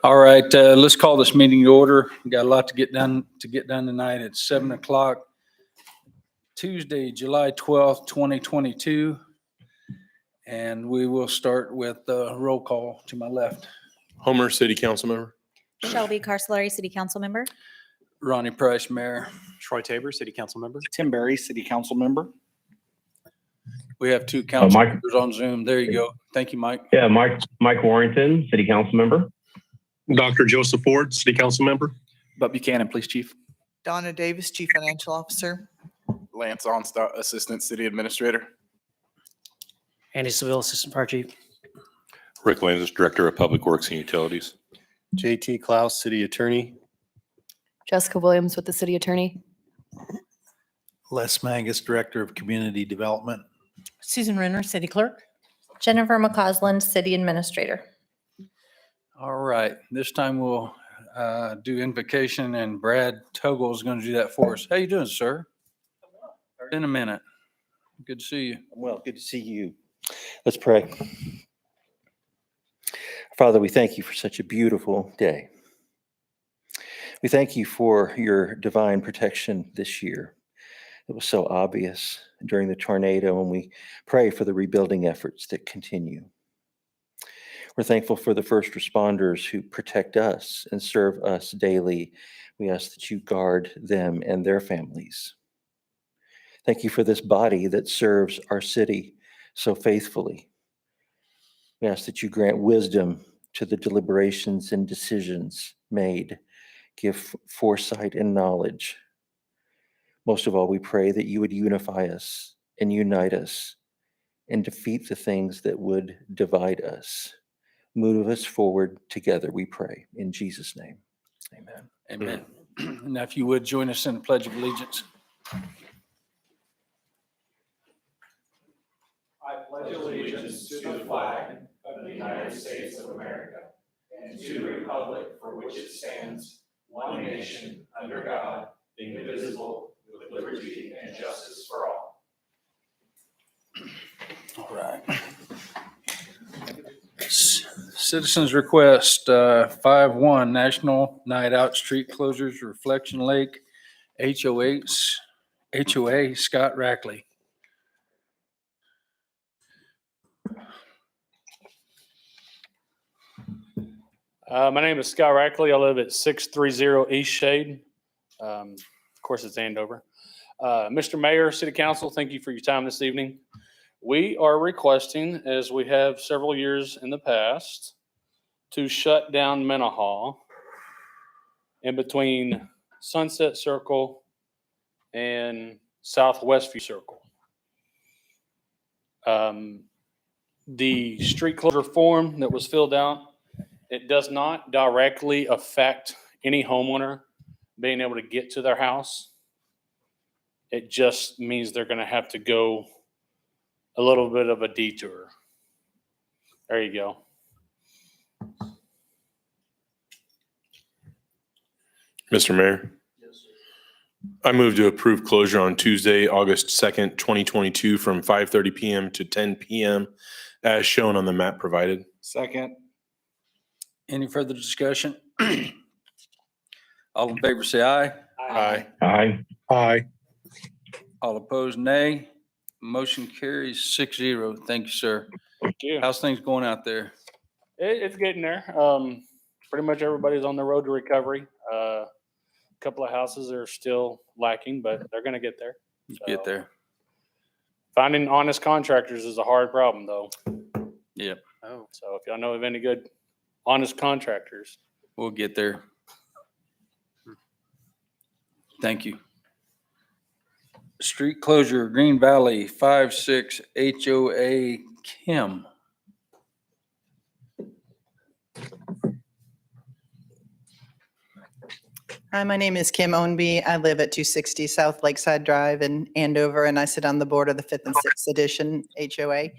All right, let's call this meeting to order. We got a lot to get done tonight. It's 7 o'clock, Tuesday, July 12th, 2022. And we will start with the roll call to my left. Homer, City Council Member. Shelby Carcelari, City Council Member. Ronnie Price, Mayor. Troy Tabor, City Council Member. Tim Berry, City Council Member. We have two council Mike. members on Zoom. There you go. Thank you, Mike. Yeah, Mike Warrington, City Council Member. Dr. Joseph Ford, City Council Member. Butt Buchanan, Police Chief. Donna Davis, Chief Financial Officer. Lance Onstott, Assistant City Administrator. Andy Seville, Assistant Fire Chief. Rick Lantis, Director of Public Works and Utilities. JT Klaus, City Attorney. Jessica Williams with the City Attorney. Les Mangus, Director of Community Development. Susan Renner, City Clerk. Jennifer McCausland, City Administrator. All right, this time we'll do invocation, and Brad Toggle is going to do that for us. How you doing, sir? In a minute. Good to see you. Well, good to see you. Let's pray. Father, we thank you for such a beautiful day. We thank you for your divine protection this year. It was so obvious during the tornado, and we pray for the rebuilding efforts that continue. We're thankful for the first responders who protect us and serve us daily. We ask that you guard them and their families. Thank you for this body that serves our city so faithfully. We ask that you grant wisdom to the deliberations and decisions made. Give foresight and knowledge. Most of all, we pray that you would unify us and unite us and defeat the things that would divide us. Move us forward together, we pray. In Jesus' name, amen. Amen. Now, if you would join us in the Pledge of Allegiance. I pledge allegiance to the flag of the United States of America and to the republic for which it stands, one nation, under God, indivisible, with liberty and justice for all. All right. Citizens request 5-1 National Night Out Street Closures, Reflection Lake, HOA, Scott Rackley. My name is Scott Rackley. I live at 630 East Shade. Of course, it's Andover. Mr. Mayor, City Council, thank you for your time this evening. We are requesting, as we have several years in the past, to shut down Menahaw in between Sunset Circle and Southwest View Circle. The street closure form that was filled out, it does not directly affect any homeowner being able to get to their house. It just means they're going to have to go a little bit of a detour. There you go. Mr. Mayor. Yes, sir. I move to approve closure on Tuesday, August 2nd, 2022 from 5:30 p.m. to 10 p.m. as shown on the map provided. Second. Any further discussion? All in favor say aye. Aye. Aye. Aye. All opposed, nay. Motion carries 6-0. Thank you, sir. Thank you. How's things going out there? It's getting there. Pretty much everybody's on the road to recovery. A couple of houses are still lacking, but they're going to get there. Get there. Finding honest contractors is a hard problem, though. Yep. Oh. So if y'all know of any good honest contractors, We'll get there. Thank you. Street closure, Green Valley, 5-6 HOA Kim. Hi, my name is Kim Ownby. I live at 260 South Lakeside Drive in Andover, and I sit on the board of the 5th and 6th Edition HOA.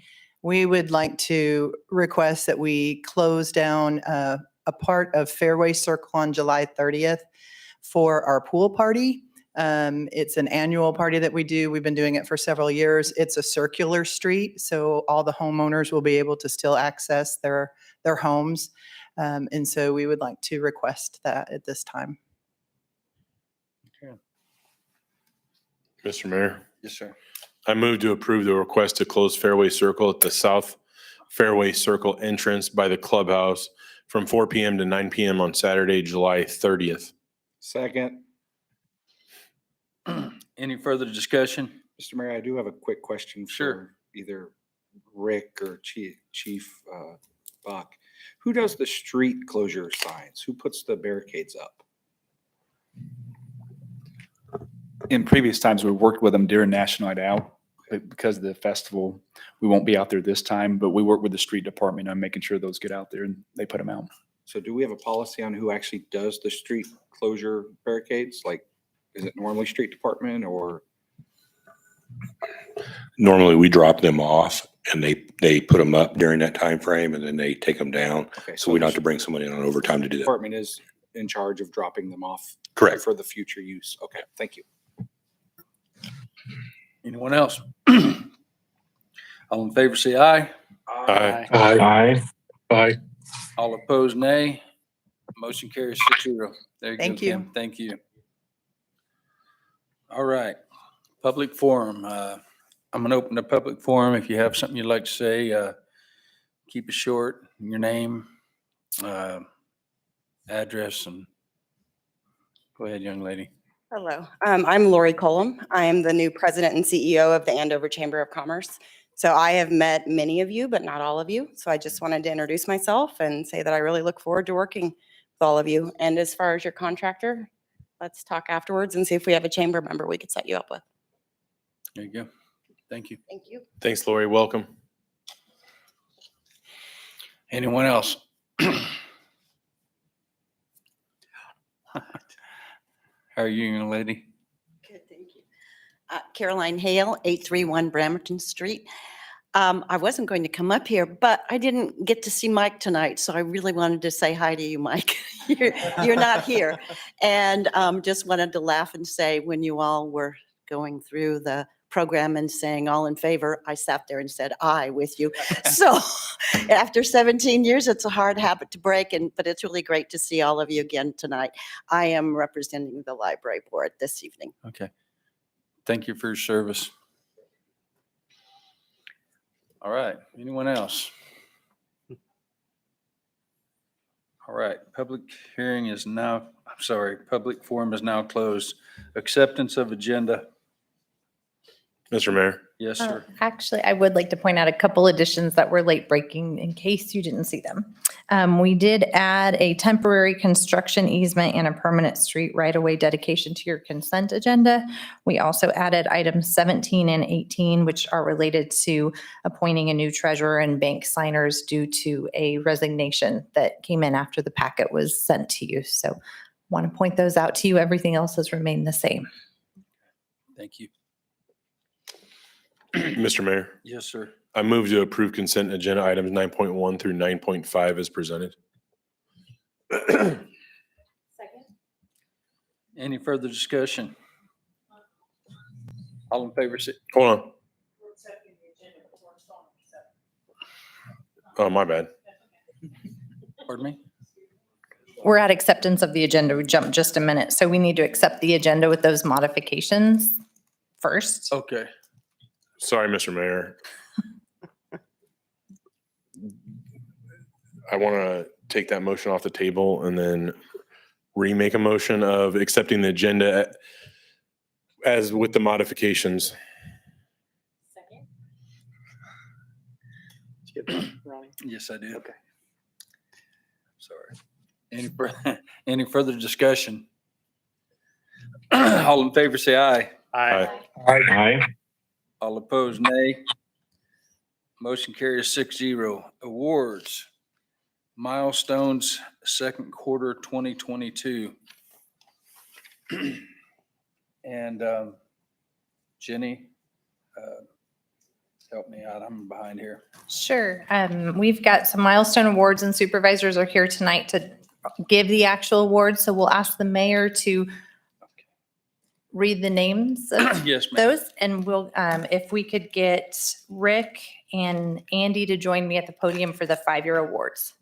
We would like to request that we close down a part of Fairway Circle on July 30th for our pool party. It's an annual party that we do. We've been doing it for several years. It's a circular street, so all the homeowners will be able to still access their homes. And so we would like to request that at this time. Mr. Mayor, Yes, sir. I move to approve the request to close Fairway Circle at the South Fairway Circle entrance by the clubhouse from 4 PM to 9 PM on Saturday, July 30th. Second. Any further discussion? Mr. Mayor, I do have a quick question. Sure. For either Rick or Chief Buck. Who does the street closure signs? Who puts the barricades up? In previous times, we worked with them during National Night Out. But because of the festival, we won't be out there this time, but we work with the street department on making sure those get out there and they put them out. So do we have a policy on who actually does the street closure barricades? Like, is it normally street department or? Normally, we drop them off and they put them up during that time frame and then they take them down. Okay, So we don't have to bring someone in on overtime to do that. Department is in charge of dropping them off. Correct. For the future use. Okay, thank you. Anyone else? All in favor, say aye. Aye. Aye. Aye. All opposed, nay. Motion carries 6-0. There you go, Thank you. Kim. Thank you. All right. Public forum. I'm going to open the public forum. If you have something you'd like to say, keep it short, your name, address, and go ahead, young lady. Hello, I'm Lori Colum. I am the new president and CEO of the Andover Chamber of Commerce. So I have met many of you, but not all of you. So I just wanted to introduce myself and say that I really look forward to working with all of you. And as far as your contractor, let's talk afterwards and see if we have a chamber member we could set you up with. There you go. Thank you. Thank you. Thanks, Lori. Welcome. Anyone else? How are you, young lady? Good, thank you. Caroline Hale, 831 Bremerton Street. I wasn't going to come up here, but I didn't get to see Mike tonight, so I really wanted to say hi to you, Mike. You're not here. And just wanted to laugh and say, when you all were going through the program and saying all in favor, I sat there and said aye with you. So after 17 years, it's a hard habit to break, but it's really great to see all of you again tonight. I am representing the library board this evening. Okay. Thank you for your service. All right. Anyone else? All right. Public hearing is now, public forum is now closed. Acceptance of agenda. Mr. Mayor. Yes, sir. Actually, I would like to point out a couple additions that were late breaking in case you didn't see them. We did add a temporary construction easement and a permanent street right-of-way dedication to your consent agenda. We also added items 17 and 18, which are related to appointing a new treasurer and bank signers due to a resignation that came in after the packet was sent to you. So want to point those out to you. Everything else has remained the same. Thank you. Mr. Mayor. Yes, sir. I move to approve consent agenda items 9.1 through 9.5 as presented. Second. Any further discussion? All in favor, say. Hold on. Oh, my bad. Pardon me? We're at acceptance of the agenda. We jumped just a minute. So we need to accept the agenda with those modifications first. Okay. Sorry, Mr. Mayor. I want to take that motion off the table and then remake a motion of accepting the agenda as with the modifications. Second. Did you get that, Ronnie? Yes, I did. Okay. Sorry. Any further discussion? All in favor, say aye. Aye. Aye. All opposed, nay. Motion carries 6-0. Awards. Milestones, second quarter 2022. And Jenny, help me out. I'm behind here. Sure. We've got some milestone awards and supervisors are here tonight to give the actual awards. So we'll ask the mayor to read the names of Yes, ma'am. those, and we'll, if we could get Rick and Andy to join me at the podium for the 5-year awards.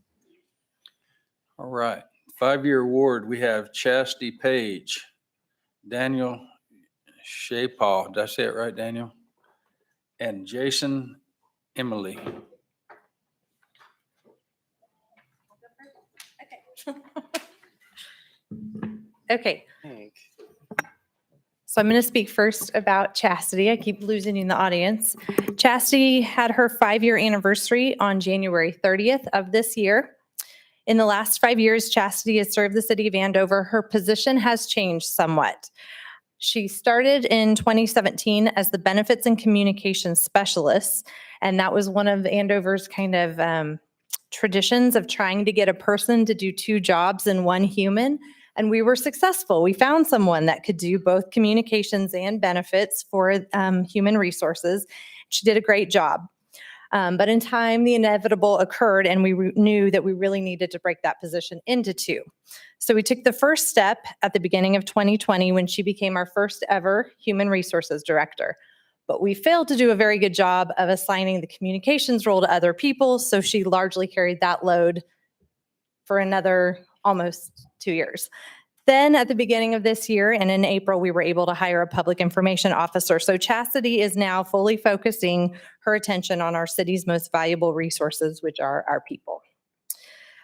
All right. 5-year award, we have Chasity Page, Daniel Schapaugh. Did I say it right, Daniel? And Jason Emley. Okay. So I'm going to speak first about Chasity. I keep losing you in the audience. Chasity had her 5-year anniversary on January 30th of this year. In the last 5 years, Chasity has served the city of Andover. Her position has changed somewhat. She started in 2017 as the Benefits and Communications Specialist, and that was one of Andover's kind of traditions of trying to get a person to do 2 jobs in one human. And we were successful. We found someone that could do both communications and benefits for human resources. She did a great job. But in time, the inevitable occurred, and we knew that we really needed to break that position into 2. So we took the first step at the beginning of 2020 when she became our first ever Human Resources Director. But we failed to do a very good job of assigning the communications role to other people, so she largely carried that load for another almost 2 years. Then at the beginning of this year and in April, we were able to hire a public information officer. So Chasity is now fully focusing her attention on our city's most valuable resources, which are our people.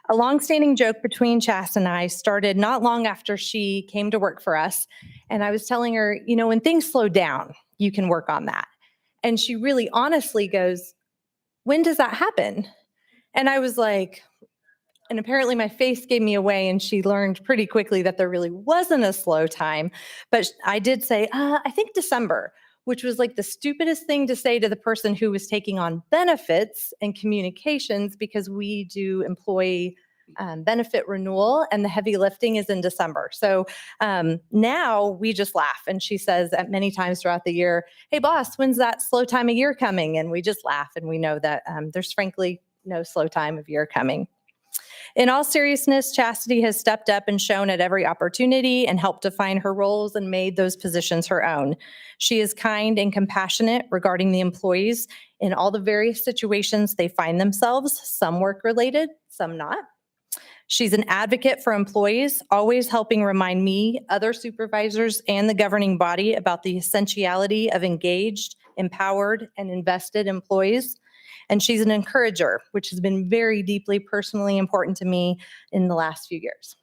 A longstanding joke between Chas and I started not long after she came to work for us. And I was telling her, you know, when things slow down, you can work on that. And she really honestly goes, when does that happen? And I was like, and apparently my face gave me away, and she learned pretty quickly that there really wasn't a slow time. But I did say, I think December, which was like the stupidest thing to say to the person who was taking on benefits and communications, because we do employee benefit renewal and the heavy lifting is in December. So now we just laugh. And she says at many times throughout the year, hey boss, when's that slow time of year coming? And we just laugh, and we know that there's frankly no slow time of year coming. In all seriousness, Chasity has stepped up and shown at every opportunity and helped define her roles and made those positions her own. She is kind and compassionate regarding the employees in all the various situations they find themselves, some work-related, some not. She's an advocate for employees, always helping remind me, other supervisors, and the governing body about the essentiality of engaged, empowered, and invested employees. And she's an encourager, which has been very deeply personally important to me in the last few years.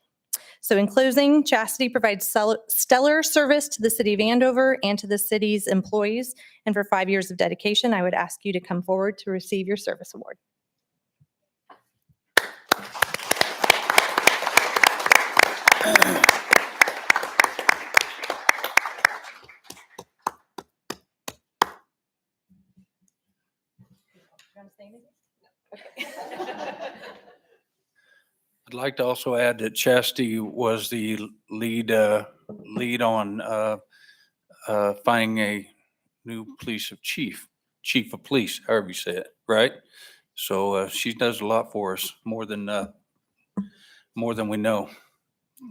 So in closing, Chasity provides stellar service to the city of Andover and to the city's employees. And for 5 years of dedication, I would ask you to come forward to receive your service award. I'd like to also add that Chasity was the lead on finding a new chief of police, however you say it, right? So she does a lot for us, more than we know.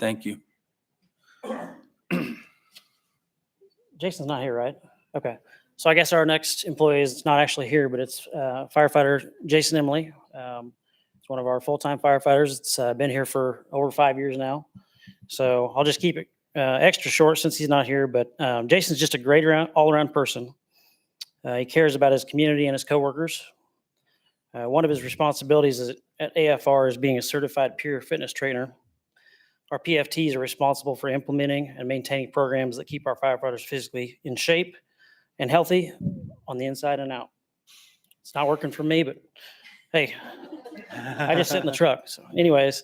Thank you. Jason's not here, right? Okay. So I guess our next employee is not actually here, but it's firefighter Jason Emley. It's one of our full-time firefighters. It's been here for over 5 years now. So I'll just keep it extra short since he's not here, but Jason's just a great all-around person. He cares about his community and his coworkers. One of his responsibilities at AFR is being a certified peer fitness trainer. Our PFTs are responsible for implementing and maintaining programs that keep our firefighters physically in shape and healthy on the inside and out. It's not working for me, but hey, I just sit in the truck. So anyways,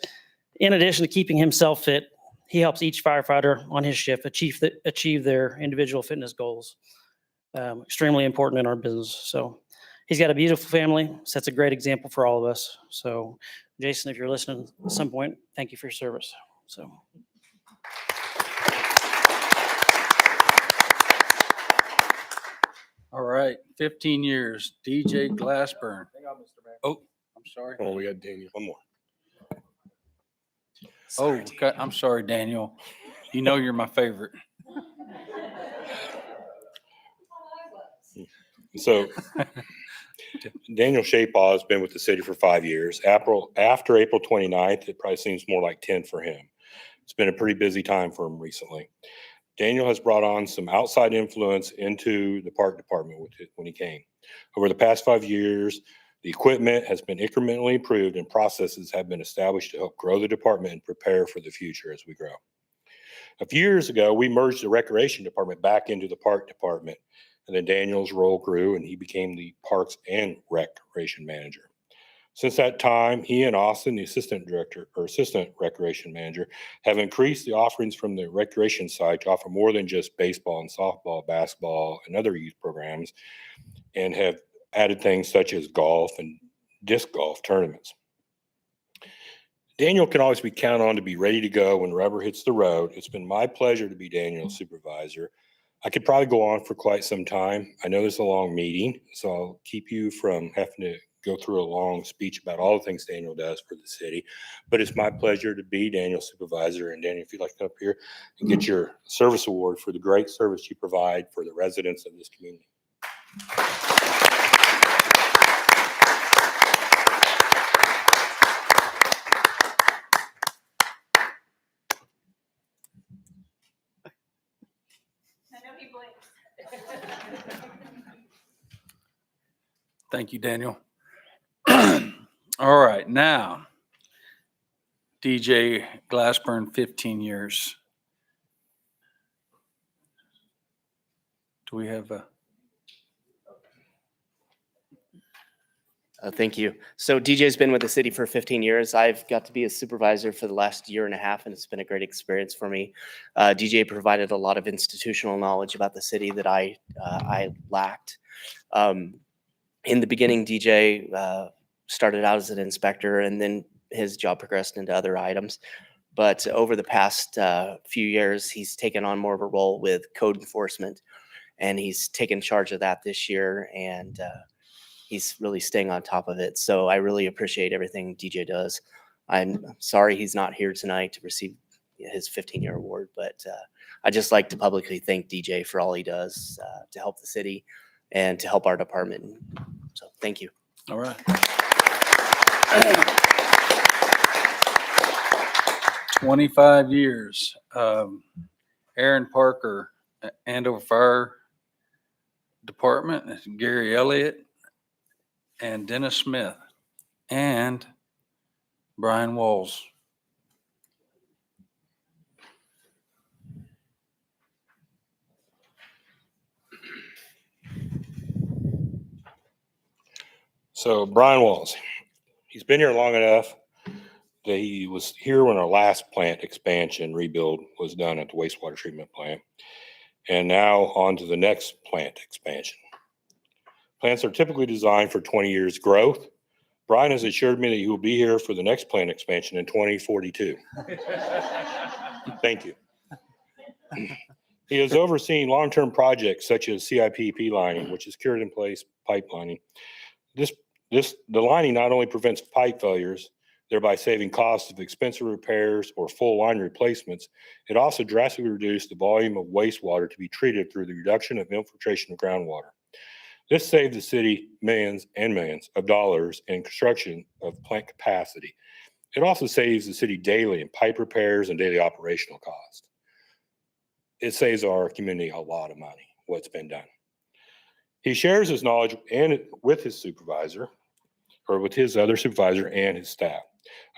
in addition to keeping himself fit, he helps each firefighter on his shift achieve their individual fitness goals. Extremely important in our business. So he's got a beautiful family, sets a great example for all of us. So Jason, if you're listening at some point, thank you for your service. So. All right, 15 years, DeJe Glassburn. Oh, I'm sorry. Oh, we got Daniel. One more. Oh, I'm sorry, Daniel. You know you're my favorite. So Daniel Schapaugh has been with the city for 5 years. After April 29th, it probably seems more like 10 for him. It's been a pretty busy time for him recently. Daniel has brought on some outside influence into the park department when he came. Over the past 5 years, the equipment has been incrementally improved and processes have been established to help grow the department and prepare for the future as we grow. A few years ago, we merged the recreation department back into the park department, and then Daniel's role grew and he became the parks and recreation manager. Since that time, he and Austin, the assistant recreation manager, have increased the offerings from the recreation side to offer more than just baseball and softball, basketball, and other youth programs, and have added things such as golf and disc golf tournaments. Daniel can always be counted on to be ready to go when rubber hits the road. It's been my pleasure to be Daniel's supervisor. I could probably go on for quite some time. I know this is a long meeting, so I'll keep you from having to go through a long speech about all the things Daniel does for the city. But it's my pleasure to be Daniel's supervisor. And Daniel, if you'd like to come up here and get your service award for the great service you provide for the residents of this community. Thank you, Daniel. All right, now, DeJe Glassburn, 15 years. Do we have a? Thank you. So DJ's been with the city for 15 years. I've got to be a supervisor for the last year and a half, and it's been a great experience for me. DJ provided a lot of institutional knowledge about the city that I lacked. In the beginning, DJ started out as an inspector, and then his job progressed into other items. But over the past few years, he's taken on more of a role with code enforcement, and he's taken charge of that this year, and he's really staying on top of it. So I really appreciate everything DJ does. I'm sorry he's not here tonight to receive his 15-year award, but I'd just like to publicly thank DJ for all he does to help the city and to help our department. So thank you. All right. 25 years. Aaron Parker, Andover Fire Department, Gary Elliott, and Dennis Smith, and Brian Walls. So Brian Walls, he's been here long enough that he was here when our last plant expansion rebuild was done at the wastewater treatment plant. And now on to the next plant expansion. Plants are typically designed for 20 years growth. Brian has assured me that he will be here for the next plant expansion in 2042. Thank you. He has overseen long-term projects such as CIPP lining, which is cured in place pipe lining. The lining not only prevents pipe failures, thereby saving costs of expensive repairs or full line replacements, it also drastically reduced the volume of wastewater to be treated through the reduction of infiltration of groundwater. This saved the city millions and millions of dollars in construction of plant capacity. It also saves the city daily in pipe repairs and daily operational costs. It saves our community a lot of money, what's been done. He shares his knowledge with his supervisor, or with his other supervisor and his staff.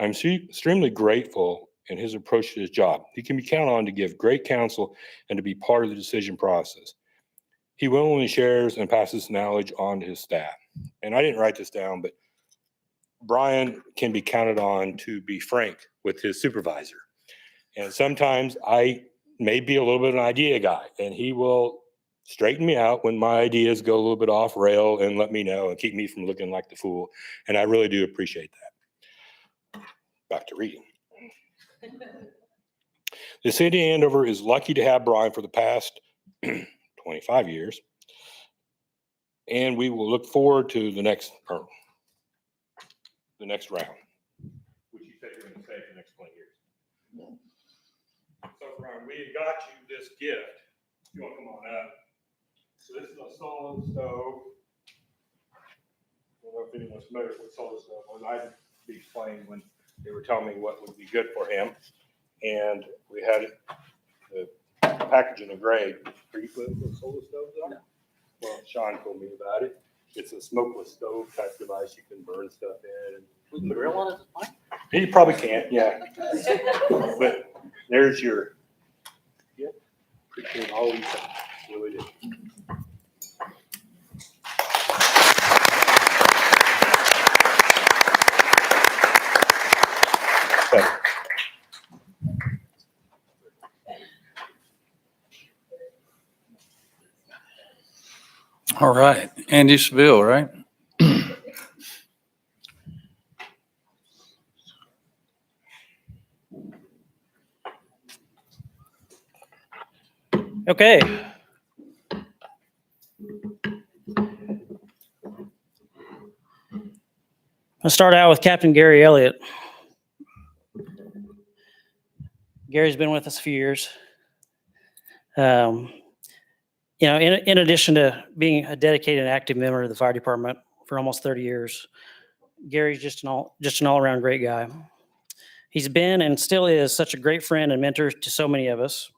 I'm extremely grateful in his approach to his job. He can be counted on to give great counsel and to be part of the decision process. He willingly shares and passes knowledge on to his staff. And I didn't write this down, but Brian can be counted on to be frank with his supervisor. And sometimes I may be a little bit of an idea guy, and he will straighten me out when my ideas go a little bit off rail and let me know and keep me from looking like the fool. And I really do appreciate that. Back to reading. The city of Andover is lucky to have Brian for the past 25 years. And we will look forward to the next round, which you said you're going to stay for the next 20 years. So Brian, we got you this gift. You want to come on up? So this is a solid stove don't know if anyone's familiar with what solar stove was. I'd be explaining when they were telling me what would be good for him. And we had the packaging of gray. Are you familiar with what solar stoves are? No. Well, Sean told me about it. It's a smokeless stove type device. You can burn stuff in. We can grill on it? You probably can't, yeah. But there's your, yeah, appreciate all these things. Really do. Okay. All right, Andy Seville, right? Okay. I'll start out with Captain Gary Elliott. Gary's been with us a few years. You know, in addition to being a dedicated and active member of the fire department for almost 30 years, Gary's just an all-around great guy. He's been and still is such a great friend and mentor to so many of us.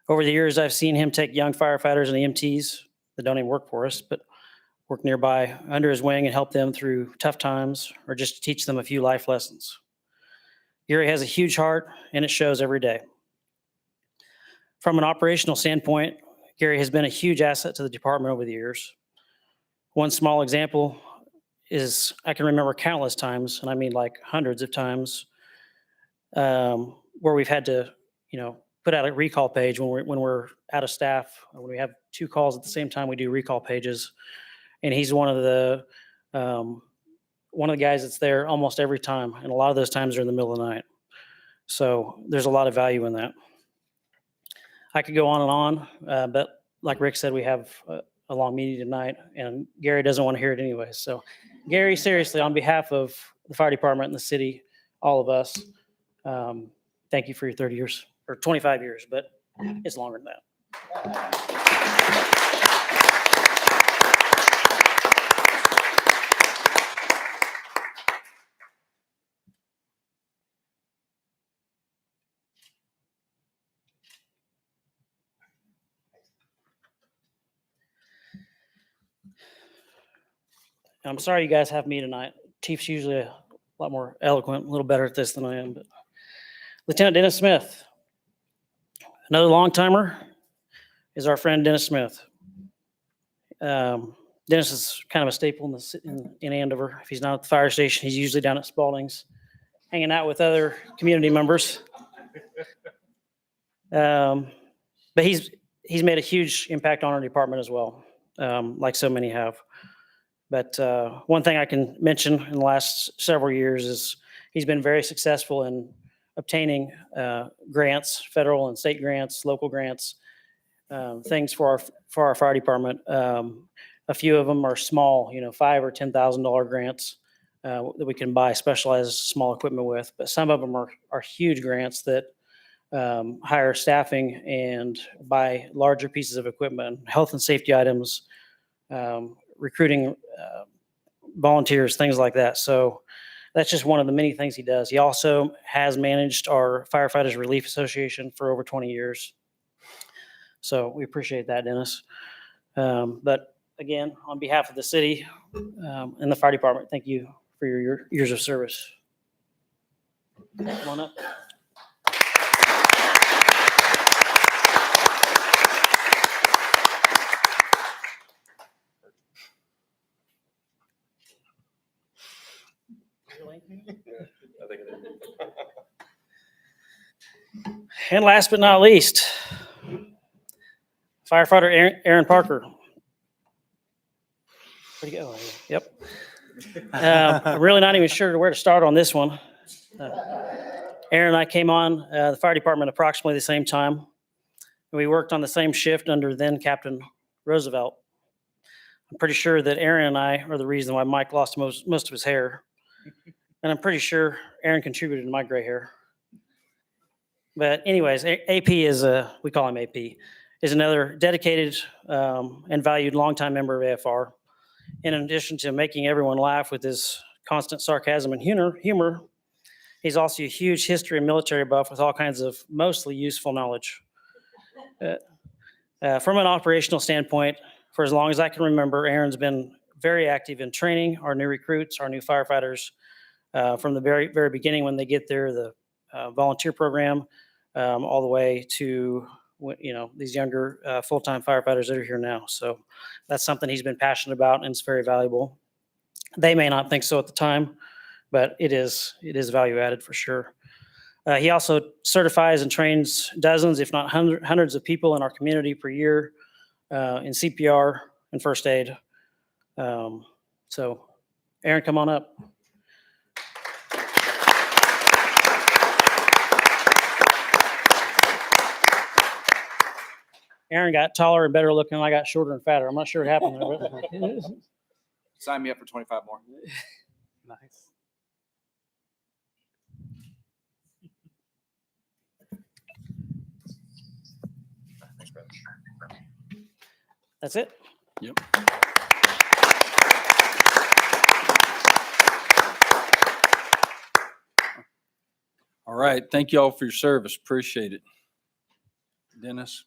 Over the years, I've seen him take young firefighters and EMTs that don't even work for us, but work nearby under his wing and help them through tough times or just to teach them a few life lessons. Gary has a huge heart and it shows every day. From an operational standpoint, Gary has been a huge asset to the department over the years. One small example is I can remember countless times, and I mean like hundreds of times, where we've had to, you know, put out a recall page when we're out of staff, or when we have two calls at the same time, we do recall pages. And he's one of the guys that's there almost every time, and a lot of those times are in the middle of the night. So there's a lot of value in that. I could go on and on, but like Rick said, we have a long meeting tonight, and Gary doesn't want to hear it anyway. So Gary, seriously, on behalf of the fire department and the city, all of us, thank you for your 30 years, or 25 years, but it's longer than that. I'm sorry you guys have me tonight. Chief's usually a lot more eloquent, a little better at this than I am. But Lieutenant Dennis Smith, another long timer, is our friend Dennis Smith. Dennis is kind of a staple in Andover. If he's not at the fire station, he's usually down at Spalding's, hanging out with other community members. But he's made a huge impact on our department as well, like so many have. But one thing I can mention in the last several years is he's been very successful in obtaining grants, federal and state grants, local grants, things for our fire department. A few of them are small, you know, $5,000 or $10,000 grants that we can buy specialized small equipment with. But some of them are huge grants that hire staffing and buy larger pieces of equipment, health and safety items, recruiting volunteers, things like that. So that's just one of the many things he does. He also has managed our Firefighters Relief Association for over 20 years. So we appreciate that, Dennis. But again, on behalf of the city and the fire department, thank you for your years of service. Come on up. And last but not least, firefighter Aaron Parker. Where'd he go? Yep. I'm really not even sure where to start on this one. Aaron and I came on the fire department approximately the same time. We worked on the same shift under then Captain Roosevelt. I'm pretty sure that Aaron and I are the reason why Mike lost most of his hair. And I'm pretty sure Aaron contributed to my gray hair. But anyways, AP is we call him AP, is another dedicated and valued longtime member of AFR. In addition to making everyone laugh with his constant sarcasm and humor, he's also a huge history and military buff with all kinds of mostly useful knowledge. From an operational standpoint, for as long as I can remember, Aaron's been very active in training our new recruits, our new firefighters, from the very, very beginning when they get there, the volunteer program, all the way to these younger full-time firefighters that are here now. So that's something he's been passionate about, and it's very valuable. They may not think so at the time, but it is value added for sure. He also certifies and trains dozens, if not hundreds of people in our community per year in CPR and first aid. So Aaron, come on up. Aaron got taller and better looking, and I got shorter and fatter. I'm not sure what happened there. But Sign me up for 25 more. nice. That's it. Yep. All right. Thank you all for your service. Appreciate it. Dennis?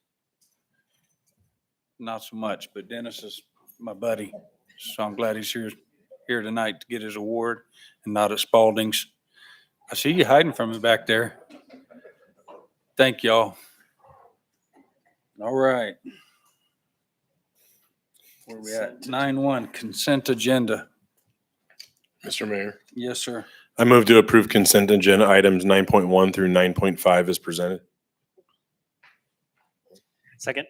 Not so much, but Dennis is my buddy. So I'm glad he's here tonight to get his award and not at Spalding's. I see you hiding from me back there. Thank y'all. All right. Where are we at? 9-1, consent agenda. Mr. Mayor, Yes, sir. I move to approve consent agenda items 9.1 through 9.5 as presented. Second.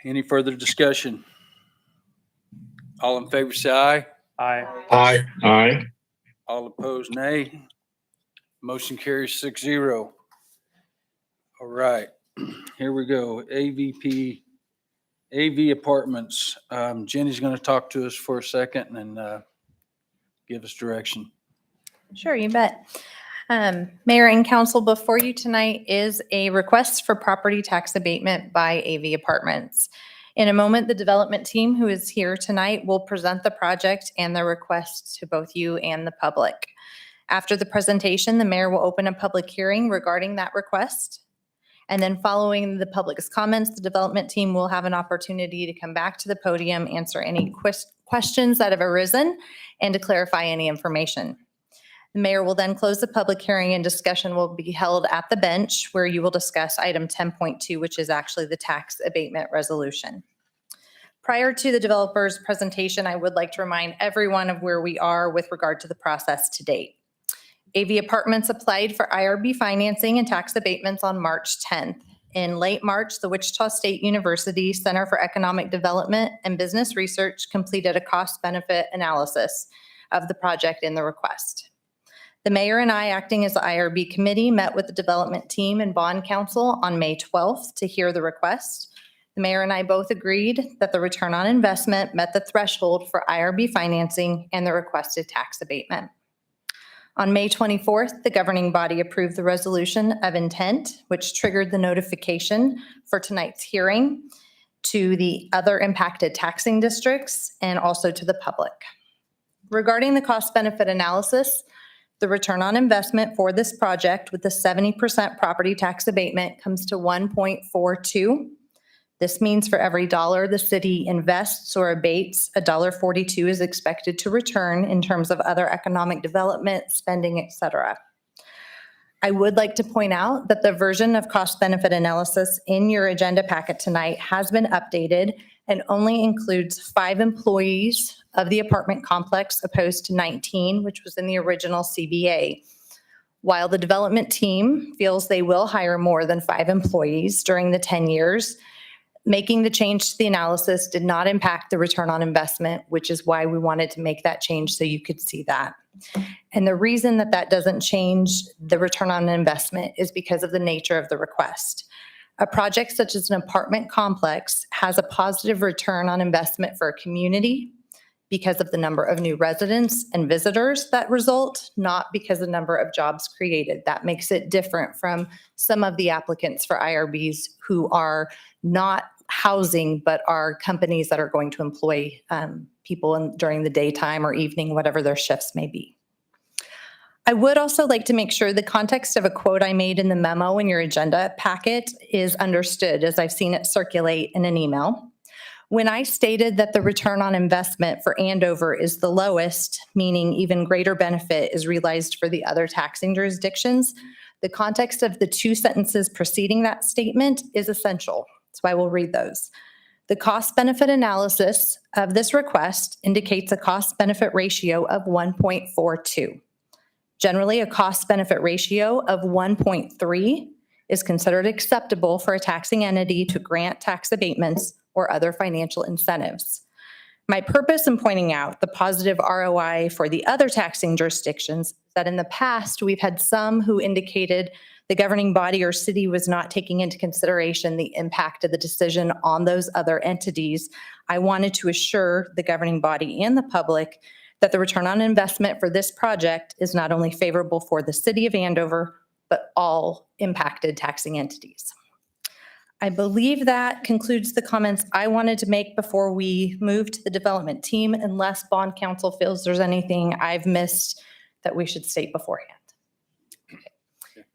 Any further discussion? All in favor, say aye. Aye. Aye. Aye. All opposed, nay. Motion carries 6-0. All right, here we go. AV Apartments. Jenny's going to talk to us for a second and give us direction. Sure, you bet. Mayor and council, before you tonight is a request for property tax abatement by AV Apartments. In a moment, the development team who is here tonight will present the project and the request to both you and the public. After the presentation, the mayor will open a public hearing regarding that request. And then following the public's comments, the development team will have an opportunity to come back to the podium, answer any questions that have arisen, and to clarify any information. The mayor will then close the public hearing and discussion will be held at the bench where you will discuss item 10.2, which is actually the tax abatement resolution. Prior to the developer's presentation, I would like to remind everyone of where we are with regard to the process to date. AV Apartments applied for IRB financing and tax abatements on March 10th. In late March, the Wichita State University Center for Economic Development and Business Research completed a cost-benefit analysis of the project in the request. The mayor and I, acting as the IRB committee, met with the development team and bond counsel on May 12th to hear the request. The mayor and I both agreed that the return on investment met the threshold for IRB financing and the requested tax abatement. On May 24th, the governing body approved the resolution of intent, which triggered the notification for tonight's hearing to the other impacted taxing districts and also to the public. Regarding the cost-benefit analysis, the return on investment for this project with the 70% property tax abatement comes to 1.42. This means for every dollar the city invests or abates, $1.42 is expected to return in terms of other economic development, spending, et cetera. I would like to point out that the version of cost-benefit analysis in your agenda packet tonight has been updated and only includes 5 employees of the apartment complex opposed to 19, which was in the original CBA. While the development team feels they will hire more than 5 employees during the 10 years, making the change to the analysis did not impact the return on investment, which is why we wanted to make that change so you could see that. And the reason that that doesn't change the return on investment is because of the nature of the request. A project such as an apartment complex has a positive return on investment for a community because of the number of new residents and visitors that result, not because of the number of jobs created. That makes it different from some of the applicants for IRBs who are not housing, but are companies that are going to employ people during the daytime or evening, whatever their shifts may be. I would also like to make sure the context of a quote I made in the memo in your agenda packet is understood, as I've seen it circulate in an email. When I stated that the return on investment for Andover is the lowest, meaning even greater benefit is realized for the other taxing jurisdictions, the context of the two sentences preceding that statement is essential. So I will read those. The cost-benefit analysis of this request indicates a cost-benefit ratio of 1.42. Generally, a cost-benefit ratio of 1.3 is considered acceptable for a taxing entity to grant tax abatements or other financial incentives. My purpose in pointing out the positive ROI for the other taxing jurisdictions is that in the past, we've had some who indicated the governing body or city was not taking into consideration the impact of the decision on those other entities. I wanted to assure the governing body and the public that the return on investment for this project is not only favorable for the city of Andover, but all impacted taxing entities. I believe that concludes the comments I wanted to make before we move to the development team, unless bond counsel feels there's anything I've missed that we should state beforehand. Okay.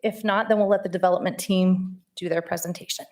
If not, then we'll let the development team do their presentation.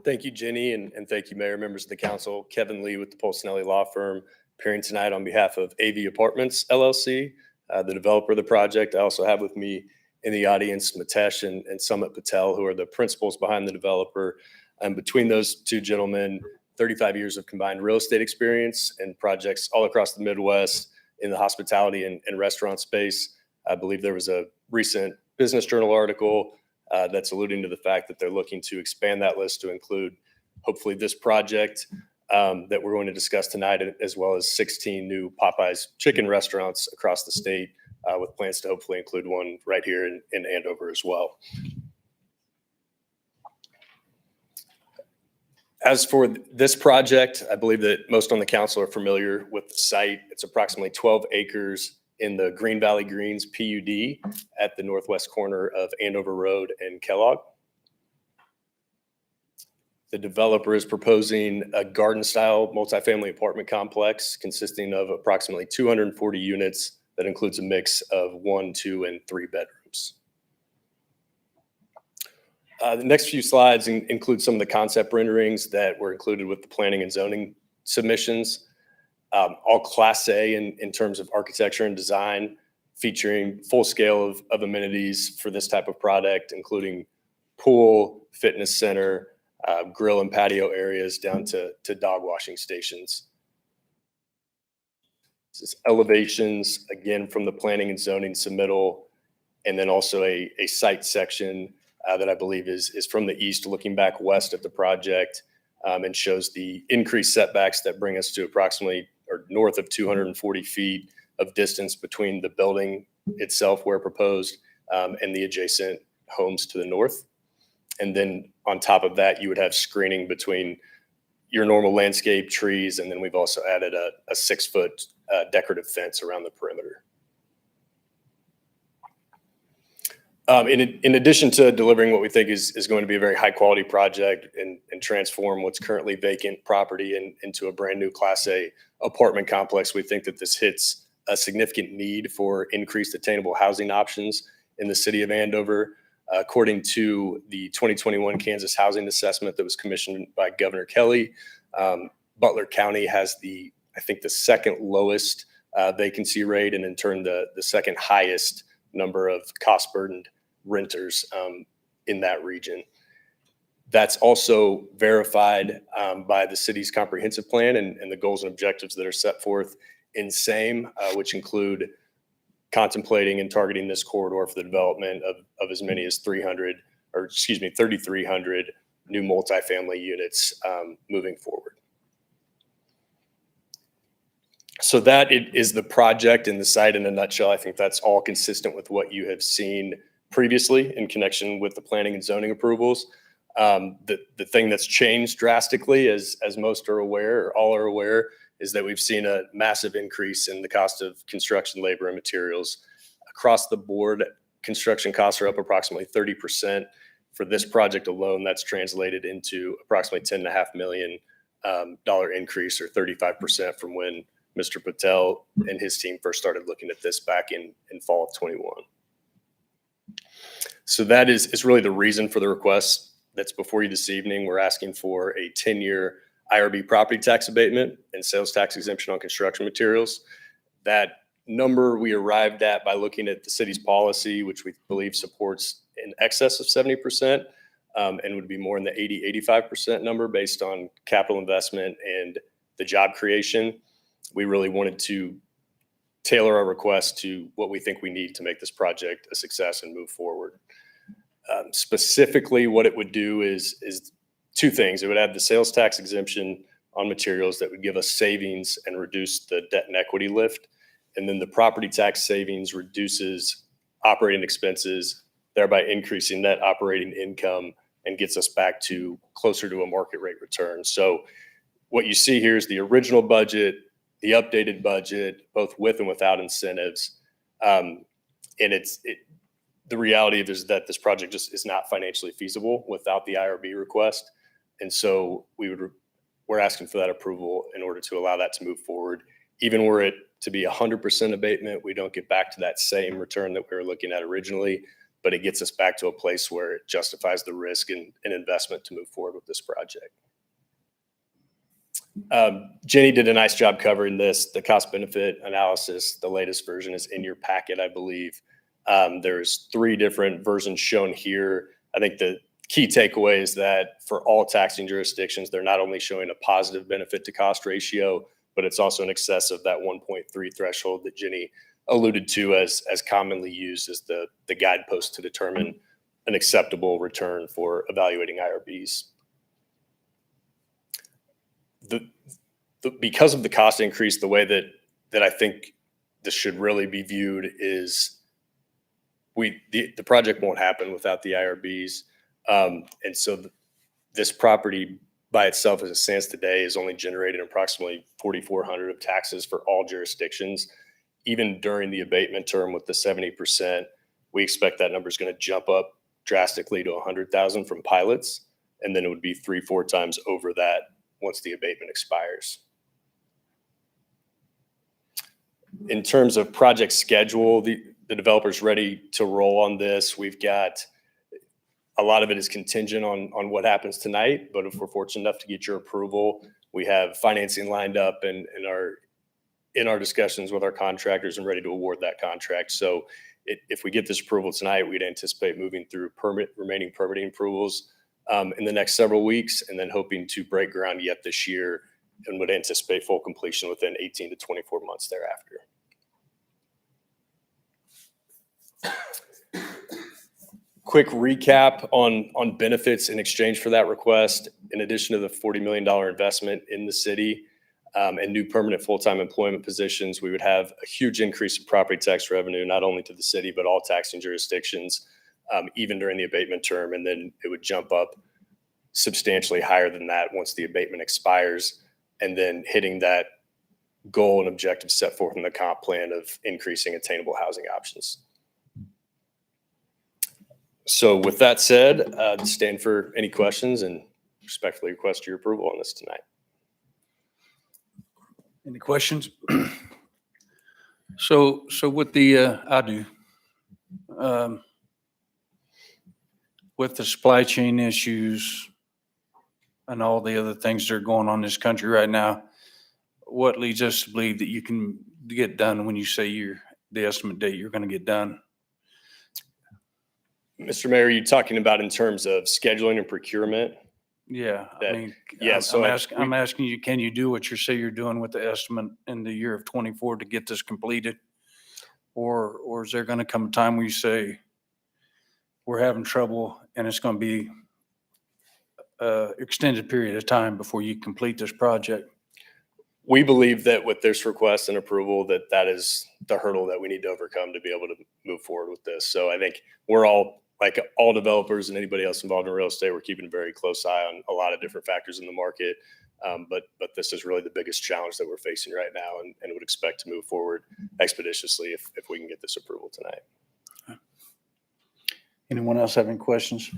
Thank you, Jenny, and thank you, Mayor, members of the council. Kevin Lee with the Polsinelli Law Firm, appearing tonight on behalf of AV Apartments, LLC, the developer of the project. I also have with me in the audience Mitesh and Sumit Patel, who are the principals behind the developer. And between those two gentlemen, 35 years of combined real estate experience and projects all across the Midwest in the hospitality and restaurant space. I believe there was a recent Business Journal article that's alluding to the fact that they're looking to expand that list to include hopefully this project that we're going to discuss tonight, as well as 16 new Popeyes chicken restaurants across the state, with plans to hopefully include one right here in Andover as well. As for this project, I believe that most on the council are familiar with the site. It's approximately 12 acres in the Green Valley Greens PUD at the northwest corner of Andover Road and Kellogg. The developer is proposing a garden-style multifamily apartment complex consisting of approximately 240 units that includes a mix of 1, 2, and 3 bedrooms. The next few slides include some of the concept renderings that were included with the planning and zoning submissions. All Class A in terms of architecture and design, featuring full scale of amenities for this type of product, including pool, fitness center, grill and patio areas down to dog washing stations. This is elevations, again, from the planning and zoning submittal, and then also a site section that I believe is from the east looking back west at the project, and shows the increased setbacks that bring us to approximately or north of 240 feet of distance between the building itself where proposed and the adjacent homes to the north. And then on top of that, you would have screening between your normal landscape trees. And then we've also added a 6-foot decorative fence around the perimeter. In addition to delivering what we think is going to be a very high quality project and transform what's currently vacant property into a brand new Class A apartment complex, we think that this hits a significant need for increased attainable housing options in the city of Andover. According to the 2021 Kansas Housing Assessment that was commissioned by Governor Kelly, Butler County has I think the second lowest vacancy rate, and in turn the second highest number of cost-burdened renters in that region. That's also verified by the city's comprehensive plan and the goals and objectives that are set forth in same, which include contemplating and targeting this corridor for the development of as many as 3,300 new multifamily units moving forward. So that is the project and the site in a nutshell. I think that's all consistent with what you have seen previously in connection with the planning and zoning approvals. The thing that's changed drastically, as most are aware, or all are aware, is that we've seen a massive increase in the cost of construction labor and materials. Across the board, construction costs are up approximately 30%. For this project alone, that's translated into approximately $10.5 million increase, or 35% from when Mr. Patel and his team first started looking at this back in fall of 21. So that is really the reason for the request that's before you this evening. We're asking for a 10-year Irb property tax abatement and sales tax exemption on construction materials. That number we arrived at by looking at the city's policy, which we believe supports in excess of 70%, and would be more in the 80-85% number based on capital investment and the job creation. We really wanted to tailor our request to what we think we need to make this project a success and move forward. Specifically, what it would do is two things. It would add the sales tax exemption on materials that would give us savings and reduce the debt and equity lift. And then the property tax savings reduces operating expenses, thereby increasing net operating income, and gets us back to closer to a market rate return. So what you see here is the original budget, the updated budget, both with and without incentives. And the reality is that this project just is not financially feasible without the IRB request. And so we're asking for that approval in order to allow that to move forward. Even were it to be 100% abatement, we don't get back to that same return that we were looking at originally, but it gets us back to a place where it justifies the risk and investment to move forward with this project. Jenny did a nice job covering this. The cost benefit analysis, the latest version, is in your packet, I believe. There's 3 different versions shown here. I think the key takeaway is that for all taxing jurisdictions, they're not only showing a positive benefit to cost ratio, but it's also in excess of that 1.3 threshold that Jenny alluded to as commonly used as the guidepost to determine an acceptable return for evaluating IRBs. Because of the cost increase, the way that I think this should really be viewed is the project won't happen without the IRBs. And so this property by itself, as it stands today, is only generating approximately $4,400 of taxes for all jurisdictions. Even during the abatement term with the 70%, we expect that number is going to jump up drastically to $100,000 from pilots. And then it would be 3-4 times over that once the abatement expires. In terms of project schedule, the developer's ready to roll on this. We've got a lot of it is contingent on what happens tonight, but if we're fortunate enough to get your approval, we have financing lined up and are in our discussions with our contractors and ready to award that contract. So if we get this approval tonight, we'd anticipate moving through remaining permitting approvals in the next several weeks, and then hoping to break ground yet this year, and would anticipate full completion within 18 to 24 months thereafter. Quick recap on benefits in exchange for that request. In addition to the $40 million investment in the city and new permanent full-time employment positions, we would have a huge increase in property tax revenue, not only to the city, but all taxing jurisdictions, even during the abatement term. And then it would jump up substantially higher than that once the abatement expires, and then hitting that goal and objective set forth in the comp plan of increasing attainable housing options. So with that said, stand for any questions and respectfully request your approval on this tonight. Any questions? So with the, I do. With the supply chain issues and all the other things that are going on in this country right now, what leads us to believe that you can get done when you say the estimate date you're going to get done? Mr. Mayor, are you talking about in terms of scheduling and procurement? Yeah, I mean, yeah. So I'm asking you, can you do what you say you're doing with the estimate in the year of 24 to get this completed? Or is there going to come a time where you say, we're having trouble and it's going to be an extended period of time before you complete this project? We believe that with this request and approval, that is the hurdle that we need to overcome to be able to move forward with this. So I think we're all, like all developers and anybody else involved in real estate, we're keeping a very close eye on a lot of different factors in the market. But this is really the biggest challenge that we're facing right now, and would expect to move forward expeditiously if we can get this approval tonight. Anyone else have any questions?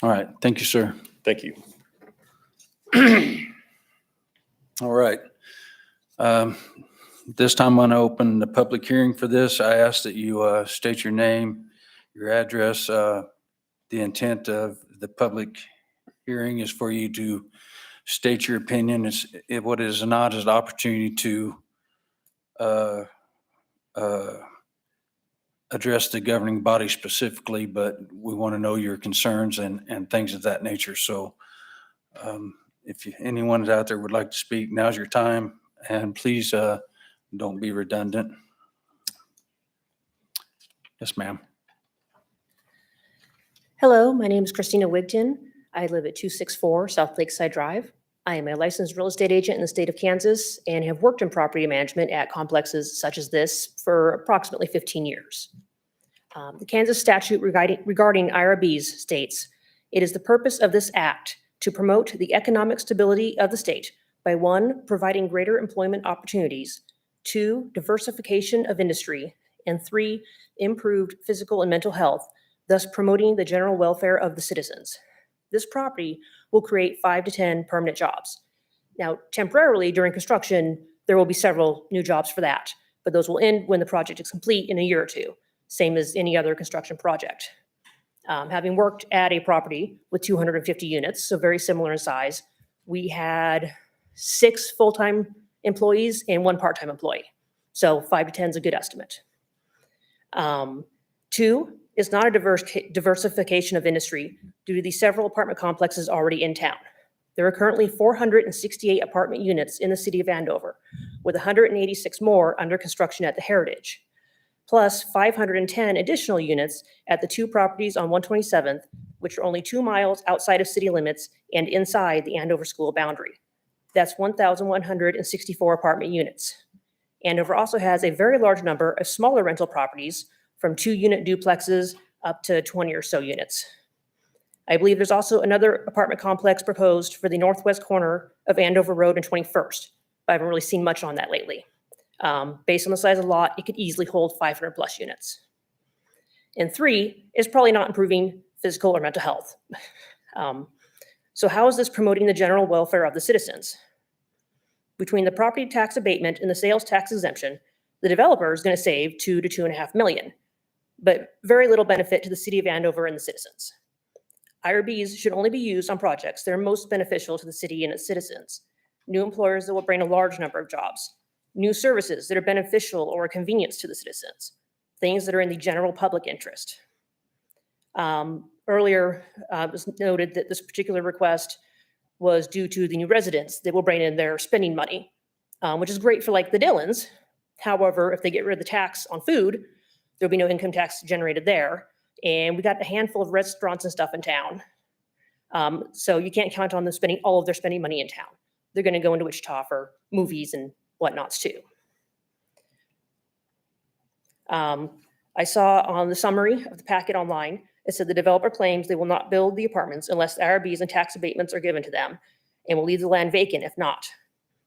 All right. Thank you, sir. Thank you. All right. This time I'm going to open the public hearing for this. I ask that you state your name, your address. The intent of the public hearing is for you to state your opinion. What is not is an opportunity to address the governing body specifically, but we want to know your concerns and things of that nature. So if anyone out there would like to speak, now's your time, and please don't be redundant. Yes, ma'am. Hello, my name is Christina Wigton. I live at 264 South Lakeside Drive. I am a licensed real estate agent in the state of Kansas and have worked in property management at complexes such as this for approximately 15 years. The Kansas statute regarding IRBs states, "It is the purpose of this act to promote the economic stability of the state by 1, providing greater employment opportunities, 2, diversification of industry, and 3, improved physical and mental health, thus promoting the general welfare of the citizens. This property will create 5 to 10 permanent jobs." Now, temporarily during construction, there will be several new jobs for that, but those will end when the project is complete in a year or two, same as any other construction project. Having worked at a property with 250 units, so very similar in size, we had 6 full-time employees and 1 part-time employee. So 5 to 10 is a good estimate. 2, it's not a diversification of industry due to the several apartment complexes already in town. There are currently 468 apartment units in the city of Andover, with 186 more under construction at the Heritage, plus 510 additional units at the 2 properties on 127th, which are only 2 miles outside of city limits and inside the Andover school boundary. That's 1,164 apartment units. Andover also has a very large number of smaller rental properties, from 2-unit duplexes up to 20 or so units. I believe there's also another apartment complex proposed for the northwest corner of Andover Road and 21st, but I haven't really seen much on that lately. Based on the size of the lot, it could easily hold 500 plus units. And 3 is probably not improving physical or mental health. So how is this promoting the general welfare of the citizens? Between the property tax abatement and the sales tax exemption, the developer is going to save $2 to $2.5 million, but very little benefit to the city of Andover and the citizens. IRBs should only be used on projects that are most beneficial to the city and its citizens. New employers that will bring a large number of jobs. New services that are beneficial or a convenience to the citizens. Things that are in the general public interest. Earlier, it was noted that this particular request was due to the new residents that will bring in their spending money, which is great for like the Dillons. However, if they get rid of the tax on food, there'll be no income tax generated there. And we got a handful of restaurants and stuff in town. So you can't count on them spending all of their spending money in town. They're going to go into Wichita for movies and whatnots too. I saw on the summary of the packet online, it said the developer claims they will not build the apartments unless the IRBs and tax abatements are given to them and will leave the land vacant if not.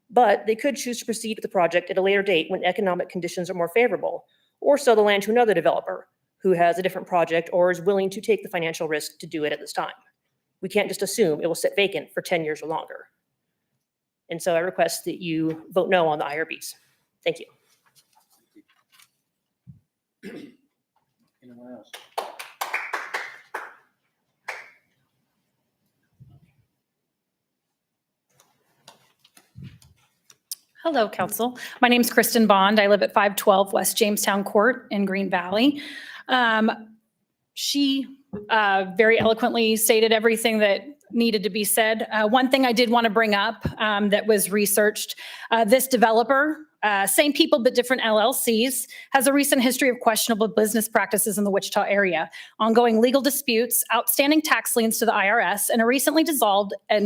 But they could choose to proceed with the project at a later date when economic conditions are more favorable, or sell the land to another developer who has a different project or is willing to take the financial risk to do it at this time. We can't just assume it will sit vacant for 10 years or longer. And so I request that you vote no on the IRBs. Thank you. Anyone else? Hello, Council. My name is Kristen Bond. I live at 512 West Jamestown Court in Green Valley. She very eloquently stated everything that needed to be said. One thing I did want to bring up that was researched, this developer, same people but different LLCs, has a recent history of questionable business practices in the Wichita area, ongoing legal disputes, outstanding tax liens to the IRS, and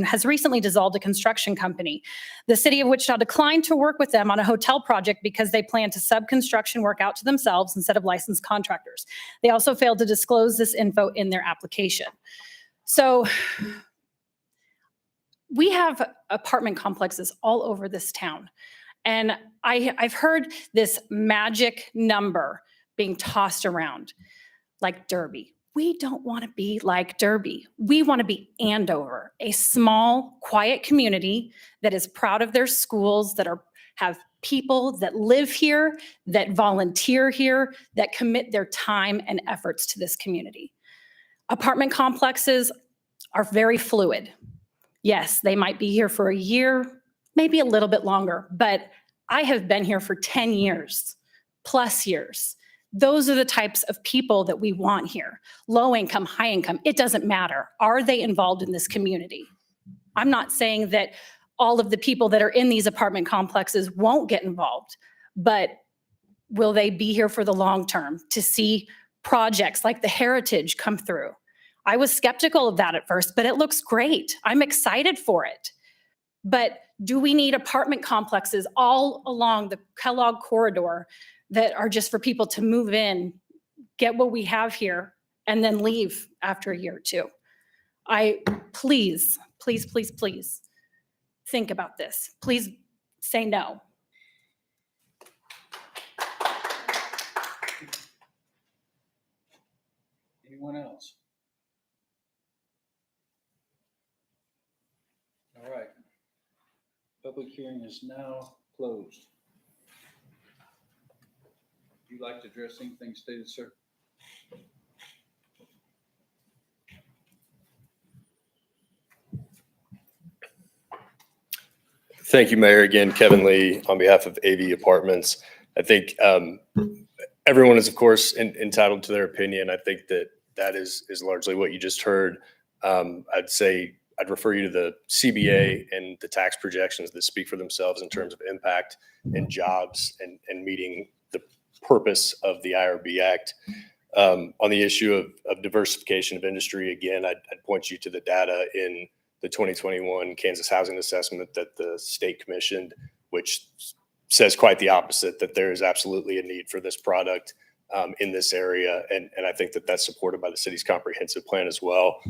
has recently dissolved a construction company. The city of Wichita declined to work with them on a hotel project because they plan to sub-construction work out to themselves instead of licensed contractors. They also failed to disclose this info in their application. So we have apartment complexes all over this town. And I've heard this magic number being tossed around like Derby. We don't want to be like Derby. We want to be Andover, a small, quiet community that is proud of their schools, that have people that live here, that volunteer here, that commit their time and efforts to this community. Apartment complexes are very fluid. Yes, they might be here for a year, maybe a little bit longer, but I have been here for 10 years, plus years. Those are the types of people that we want here. Low income, high income, it doesn't matter. Are they involved in this community? I'm not saying that all of the people that are in these apartment complexes won't get involved, but will they be here for the long term to see projects like the Heritage come through? I was skeptical of that at first, but it looks great. I'm excited for it. But do we need apartment complexes all along the Kellogg corridor that are just for people to move in, get what we have here, and then leave after a year or two? Please, please, please, please think about this. Please say no. Anyone else? All right. Public hearing is now closed. Would you like to address anything stated, sir? Thank you, Mayor. Again, Kevin Lee on behalf of AV Apartments. I think everyone is, of course, entitled to their opinion. I think that is largely what you just heard. I'd say I'd refer you to the CBA and the tax projections that speak for themselves in terms of impact and jobs and meeting the purpose of the IRB Act. On the issue of diversification of industry, again, I'd point you to the data in the 2021 Kansas Housing Assessment that the state commissioned, which says quite the opposite, that there is absolutely a need for this product in this area. And I think that that's supported by the city's comprehensive plan as well.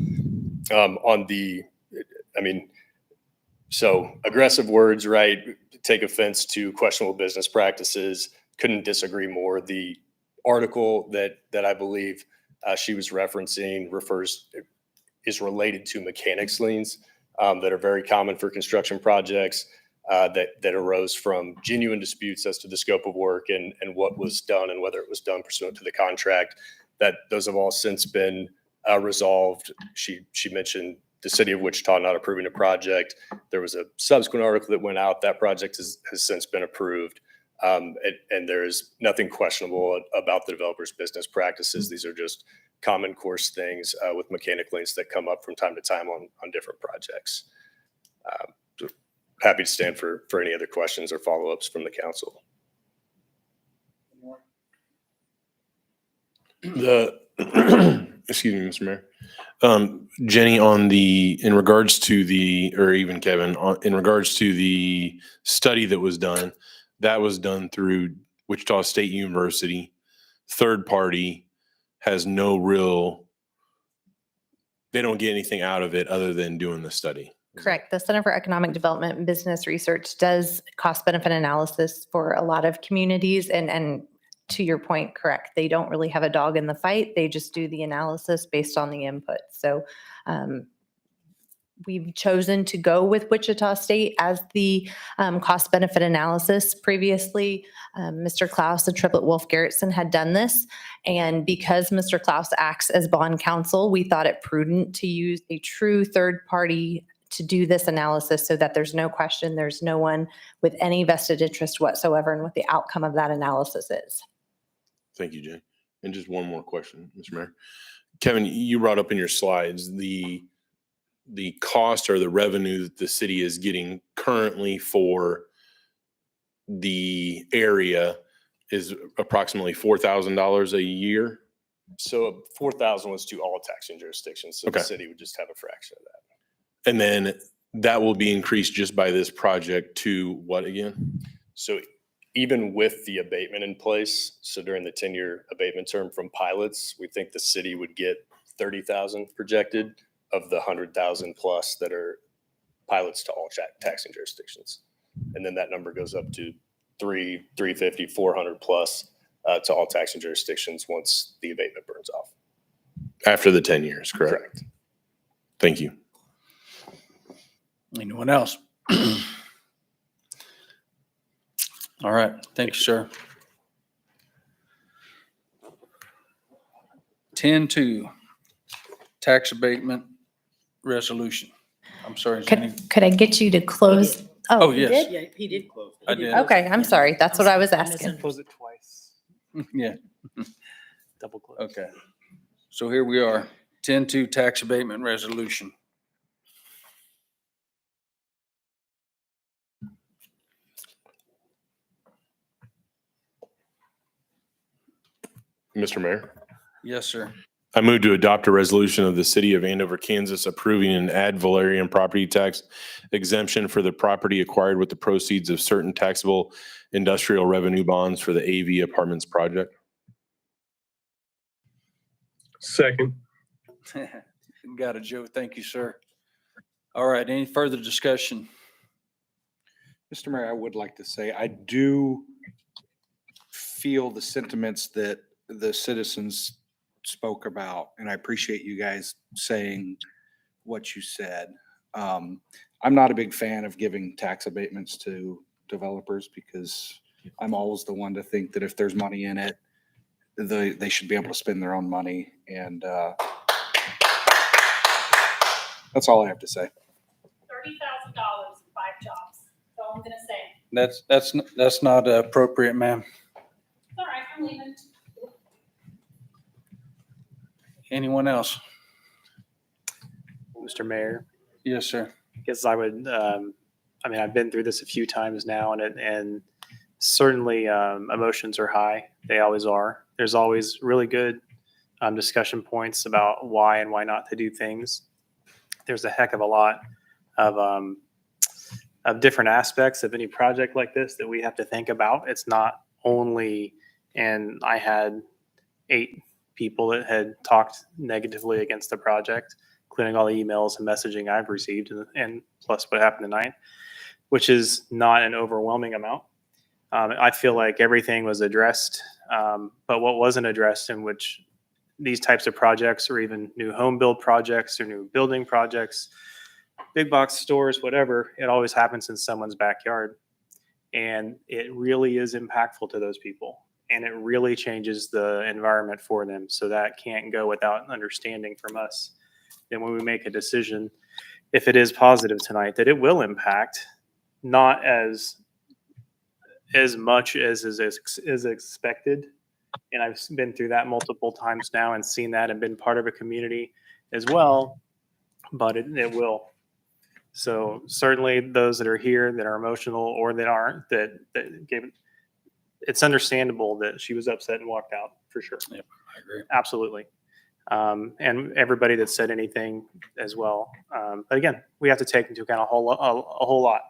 So aggressive words, right? Take offense to questionable business practices. Couldn't disagree more. The article that I believe she was referencing is related to mechanics liens that are very common for construction projects that arose from genuine disputes as to the scope of work and what was done and whether it was done pursuant to the contract. That those have all since been resolved. She mentioned the city of Wichita not approving a project. There was a subsequent article that went out. That project has since been approved. And there is nothing questionable about the developer's business practices. These are just common course things with mechanic liens that come up from time to time on different projects. So happy to stand for any other questions or follow-ups from the council. Excuse me, Mr. Mayor. Jenny, in regards to or even Kevin, in regards to the study that was done through Wichita State University, third party, has no they don't get anything out of it other than doing the study. Correct. The Center for Economic Development and Business Research does cost benefit analysis for a lot of communities. And to your point, correct. They don't really have a dog in the fight. They just do the analysis based on the input. So we've chosen to go with Wichita State as the cost benefit analysis. Previously, Mr. Klaus and Triplet Wolf Garrettson had done this. And because Mr. Klaus acts as bond counsel, we thought it prudent to use a true third party to do this analysis so that there's no question, there's no one with any vested interest whatsoever in what the outcome of that analysis is. Thank you, Jay. And just one more question, Mr. Mayor. Kevin, you brought up in your slides the cost or the revenue that the city is getting currently for the area is approximately $4,000 a year. So 4,000 was to all taxing jurisdictions. So Okay. The city would just have a fraction of that. And then that will be increased just by this project to what again? So even with the abatement in place, so during the 10-year abatement term from pilots, we think the city would get 30,000 projected of the 100,000 plus that are pilots to all taxing jurisdictions. And then that number goes up to 350, 400 plus to all taxing jurisdictions once the abatement burns off. After the 10 years, correct? Correct. Thank you. Anyone else? All right, thank you, sir. 10-2, tax abatement resolution. I'm sorry. is any- Could I get you to close? Oh, you yes. did? Yeah, he did close. I did. Okay, I'm sorry. That's what I was asking. Close it twice. Yeah. Double close. Okay. So here we are, 10-2 tax abatement resolution. Mr. Mayor. Yes, sir. I move to adopt a resolution of the city of Andover, Kansas, approving an ad valorem property tax exemption for the property acquired with the proceeds of certain taxable industrial revenue bonds for the AV Apartments project. Second. Got it, Joe. Thank you, sir. All right, any further discussion? Mr. Mayor, I would like to say, I do feel the sentiments that the citizens spoke about, and I appreciate you guys saying what you said. I'm not a big fan of giving tax abatements to developers because I'm always the one to think that if there's money in it, they should be able to spend their own money. And that's all I have to say. $30,000 and 5 jobs. That's all I'm gonna say. That's not appropriate, ma'am. It's all right, I'm leaving. Anyone else? Mr. Mayor, Yes, sir. I guess I would, I mean, I've been through this a few times now and certainly emotions are high. They always are. There's always really good discussion points about why and why not to do things. There's a heck of a lot of different aspects of any project like this that we have to think about. It's not only, and I had 8 people that had talked negatively against the project, including all the emails and messaging I've received, and plus what happened tonight, which is not an overwhelming amount. I feel like everything was addressed, but what wasn't addressed, in which these types of projects, or even new home build projects or new building projects, big box stores, whatever, it always happens in someone's backyard. And it really is impactful to those people. And it really changes the environment for them. So that can't go without understanding from us. And when we make a decision, if it is positive tonight, that it will impact, not as much as is expected. And I've been through that multiple times now and seen that and been part of a community as well, but it will. So certainly those that are here that are emotional or that aren't, that gave it, it's understandable that she was upset and walked out, for sure. Yep, I agree. Absolutely. And everybody that said anything as well. But again, we have to take into account a whole lot,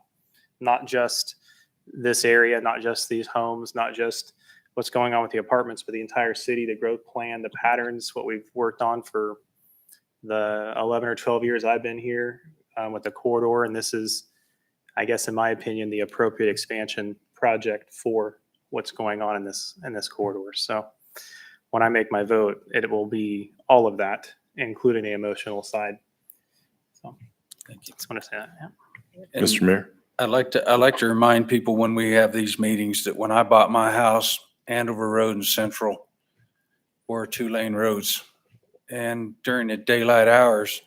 not just this area, not just these homes, not just what's going on with the apartments, but the entire city, the growth plan, the patterns, what we've worked on for the 11 or 12 years I've been here with the corridor. And this is, I guess, in my opinion, the appropriate expansion project for what's going on in this corridor. So when I make my vote, it will be all of that, including the emotional side. So thank you. Just want to say that. Yeah. Mr. Mayor. I like to remind people when we have these meetings that when I bought my house, Andover Road and Central were 2-lane roads. And during the daylight hours,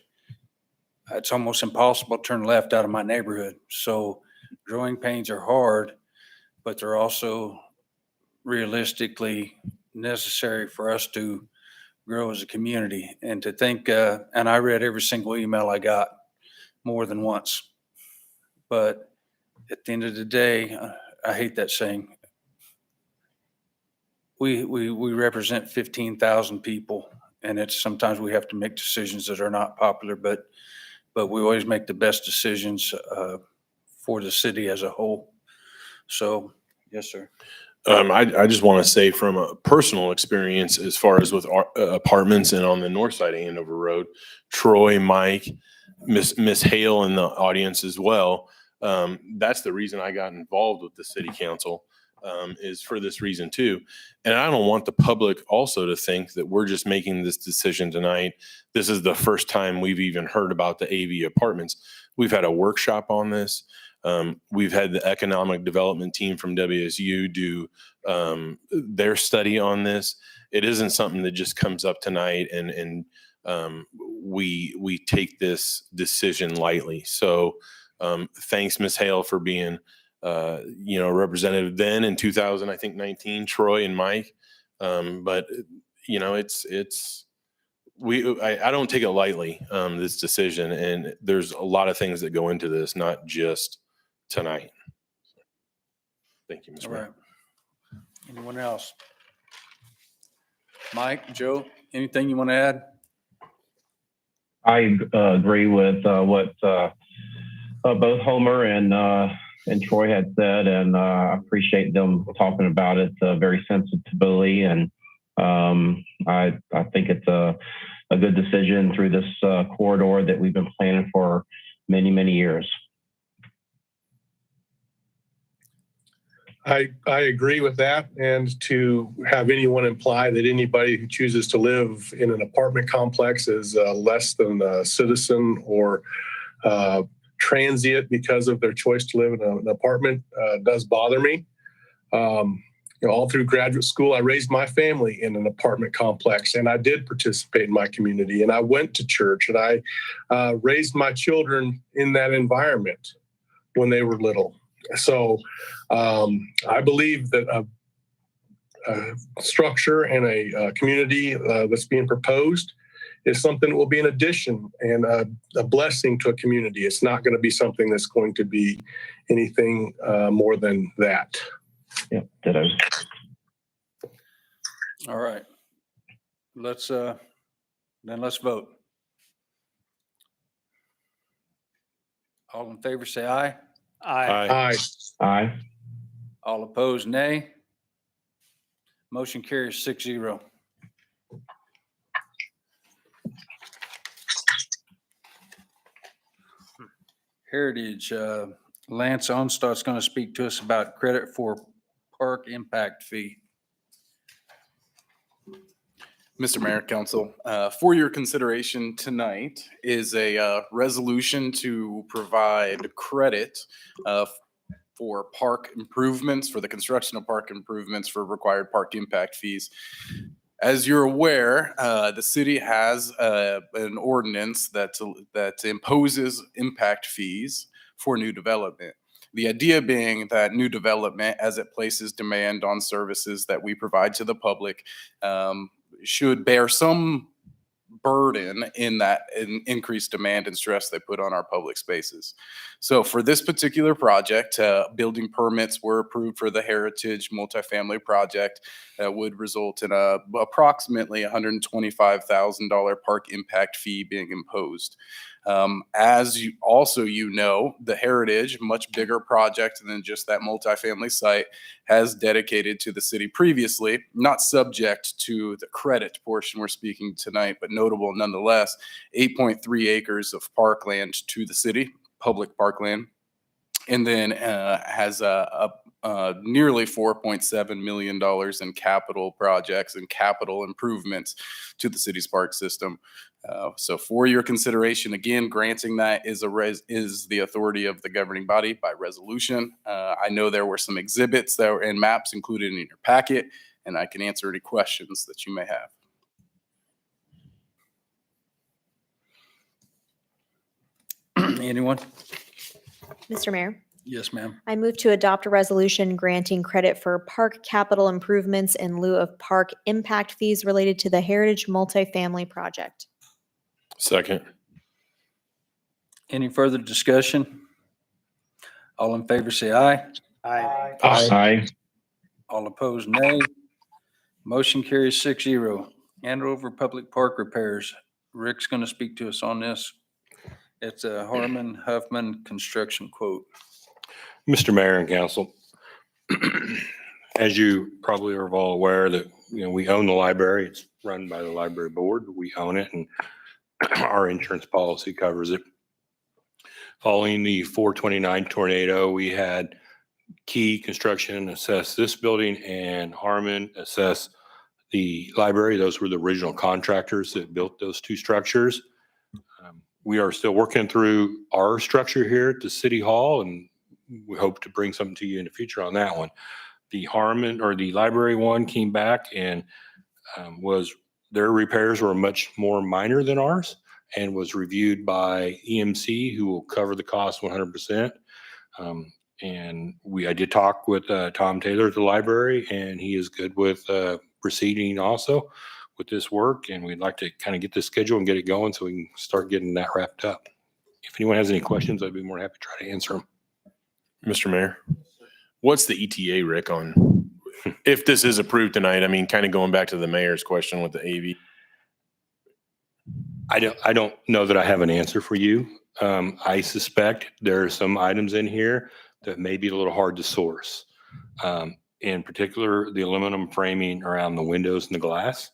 it's almost impossible to turn left out of my neighborhood. So growing pains are hard, but they're also realistically necessary for us to grow as a community. And to think, and I read every single email I got more than once. But at the end of the day, I hate that saying. We represent 15,000 people, and it's sometimes we have to make decisions that are not popular, but we always make the best decisions for the city as a whole. So, yes, sir. I just want to say from a personal experience, as far as with our, apartments and on the north side of Andover Road, Troy, Mike, Miss Hale in the audience as well. That's the reason I got involved with the city council, is for this reason too. And I don't want the public also to think that we're just making this decision tonight. This is the first time we've even heard about the AV apartments. We've had a workshop on this. We've had the economic development team from WSU do their study on this. It isn't something that just comes up tonight and we take this decision lightly. So thanks, Ms. Hale, for being representative then in 2019, Troy and Mike. But I don't take it lightly, this decision, and there's a lot of things that go into this, not just tonight. Thank you, Mr. All Mayor. right. Anyone else? Mike, Joe, anything you want to add? I agree with what both Homer and Troy had said, and I appreciate them talking about it very sensitively. And I think it's a good decision through this corridor that we've been planning for many, many years. I agree with that. And to have anyone imply that anybody who chooses to live in an apartment complex is less than a citizen or transient because of their choice to live in an apartment does bother me. All through graduate school, I raised my family in an apartment complex, and I did participate in my community, and I went to church, and I raised my children in that environment when they were little. So I believe that a structure and a community that's being proposed is something that will be an addition and a blessing to a community. It's not going to be something that's going to be anything more than that. Yeah, ditto. All right. Let's vote. All in favor, say aye. Aye. Aye. All opposed, nay. Motion carries 6-0. Heritage, Lance Onstott's going to speak to us about credit for park impact fee. Mr. Mayor, Council, for your consideration tonight is a resolution to provide credit for park improvements, for the construction of park improvements for required park impact fees. As you're aware, the city has an ordinance that imposes impact fees for new development. The idea being that new development, as it places demand on services that we provide to the public, should bear some burden in that increased demand and stress they put on our public spaces. So for this particular project, building permits were approved for the Heritage multifamily project that would result in approximately $125,000 park impact fee being imposed. As you know, the Heritage, much bigger project than just that multifamily site, has dedicated to the city previously, not subject to the credit portion we're speaking tonight, but notable nonetheless, 8.3 acres of parkland to the city, public parkland, and then has nearly $4.7 million in capital projects and capital improvements to the city's park system. So for your consideration, again, granting that is the authority of the governing body by resolution. I know there were some exhibits that were in maps included in your packet, and I can answer any questions that you may have. Anyone? Mr. Mayor, Yes, ma'am. I move to adopt a resolution granting credit for park capital improvements in lieu of park impact fees related to the Heritage multifamily project. Second. Any further discussion? All in favor, say aye. Aye. Aye. All opposed, nay. Motion carries 6-0. Andover Public Park Repairs. Rick's going to speak to us on this. It's a Harmon Huffman construction quote. Mr. Mayor and Council, as you probably are all aware that, we own the library. It's run by the library board. We own it and our insurance policy covers it. Following the 429 tornado, we had Key Construction assess this building and Harmon assess the library. Those were the original contractors that built those two structures. We are still working through our structure here at the City Hall, and we hope to bring something to you in the future on that one. The Harmon or the library one came back and their repairs were much more minor than ours and was reviewed by EMC, who will cover the cost 100%. And I did talk with Tom Taylor at the library, and he is good with proceeding also with this work. And we'd like to kind of get this schedule and get it going so we can start getting that wrapped up. If anyone has any questions, I'd be more than happy to try to answer them. Mr. Mayor, what's the ETA, Rick, on if this is approved tonight? I mean, kind of going back to the mayor's question with the AV. I don't know that I have an answer for you. I suspect there are some items in here that may be a little hard to source. In particular, the aluminum framing around the windows and the glass.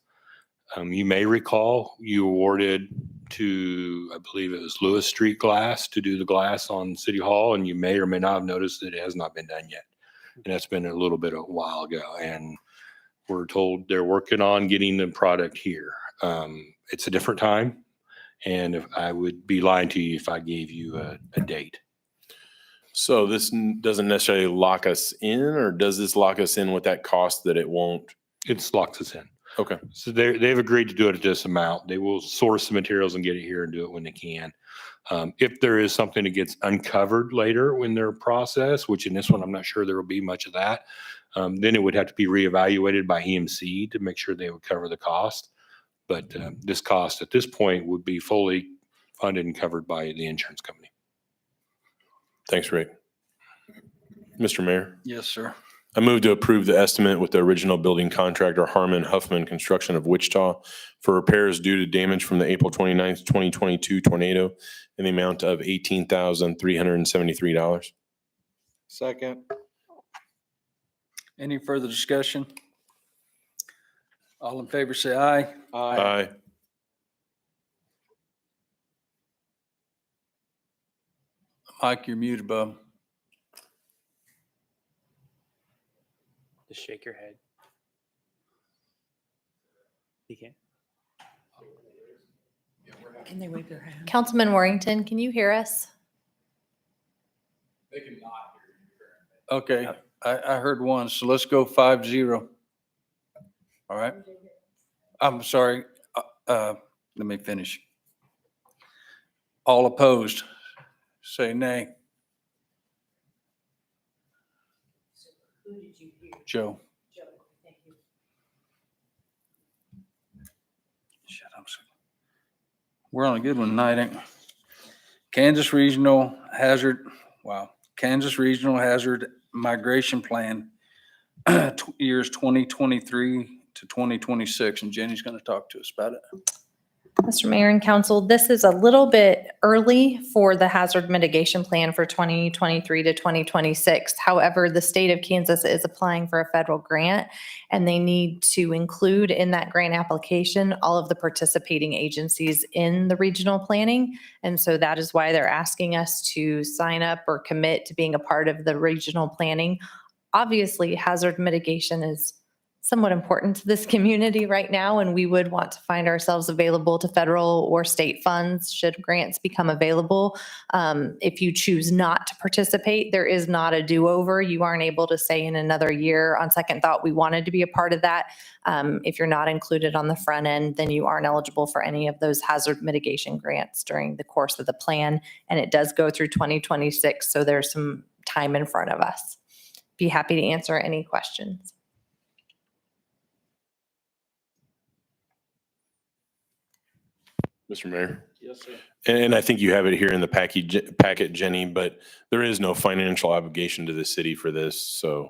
You may recall you awarded to, I believe it was Lewis Street Glass to do the glass on City Hall, and you may or may not have noticed that it has not been done yet. And that's been a little bit a while ago. And we're told they're working on getting the product here. It's a different time. And if I would be lying to you if I gave you a date. So this doesn't necessarily lock us in, or does this lock us in with that cost that it won't? It locks us in. Okay. So they've agreed to do it at this amount. They will source the materials and get it here and do it when they can. If there is something that gets uncovered later in their process, which in this one, I'm not sure there will be much of that, then it would have to be reevaluated by EMC to make sure they would cover the cost. But this cost at this point would be fully funded and covered by the insurance company. Thanks, Rick. Mr. Mayor? Yes, sir. I move to approve the estimate with the original building contractor Harmon Huffman Construction of Wichita for repairs due to damage from the April 29th, 2022 tornado in the amount of $18,373. Second. Any further discussion? All in favor, say aye. Aye. Mike, you're muted, bub. Just shake your head. You can't. Can they wave their hand? Councilman Warrington, can you hear us? They cannot hear you. Okay, I heard one, so let's go 5-0. All right. I'm sorry. Let me finish. All opposed, say nay. Who did you hear? Joe. Joe, thank you. Shut up. We're on a good one tonight, ain't we? Kansas Regional Hazard Migration Plan, years 2023 to 2026, and Jenny's going to talk to us about it. Mr. Mayor and Council, this is a little bit early for the hazard mitigation plan for 2023 to 2026. However, the state of Kansas is applying for a federal grant, and they need to include in that grant application all of the participating agencies in the regional planning. And so that is why they're asking us to sign up or commit to being a part of the regional planning. Obviously, hazard mitigation is somewhat important to this community right now, and we would want to find ourselves available to federal or state funds should grants become available. If you choose not to participate, there is not a do-over. You aren't able to say in another year, on second thought, we wanted to be a part of that. If you're not included on the front end, then you aren't eligible for any of those hazard mitigation grants during the course of the plan, and it does go through 2026, so there's some time in front of us. Be happy to answer any questions. Mr. Mayor? Yes, sir. And I think you have it here in the packet, Jenny, but there is no financial obligation to the city for this, so.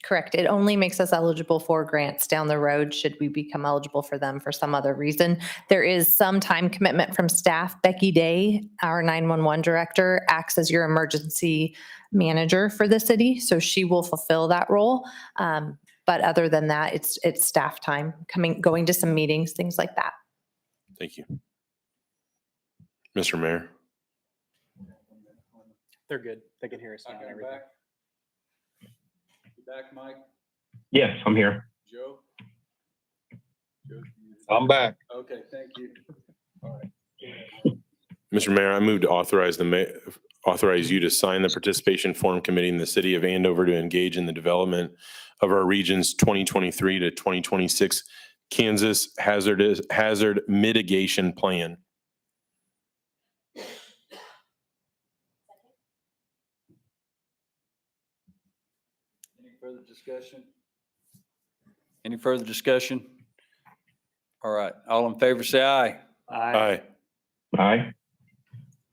Correct. It only makes us eligible for grants down the road should we become eligible for them for some other reason. There is some time commitment from staff. Becky Day, our 911 director, acts as your emergency manager for the city, so she will fulfill that role. But other than that, it's staff time, going to some meetings, things like that. Thank you. Mr. Mayor? They're good. They can hear us now and everything. Back? You back, Mike? Yes, I'm here. Joe? I'm back. Okay, thank you. All right. Mr. Mayor, I move to authorize authorize you to sign the participation form committing the city of Andover to engage in the development of our region's 2023 to 2026 Kansas hazard mitigation plan. Any further discussion? Any further discussion? All right, all in favor, say aye. Aye. Aye.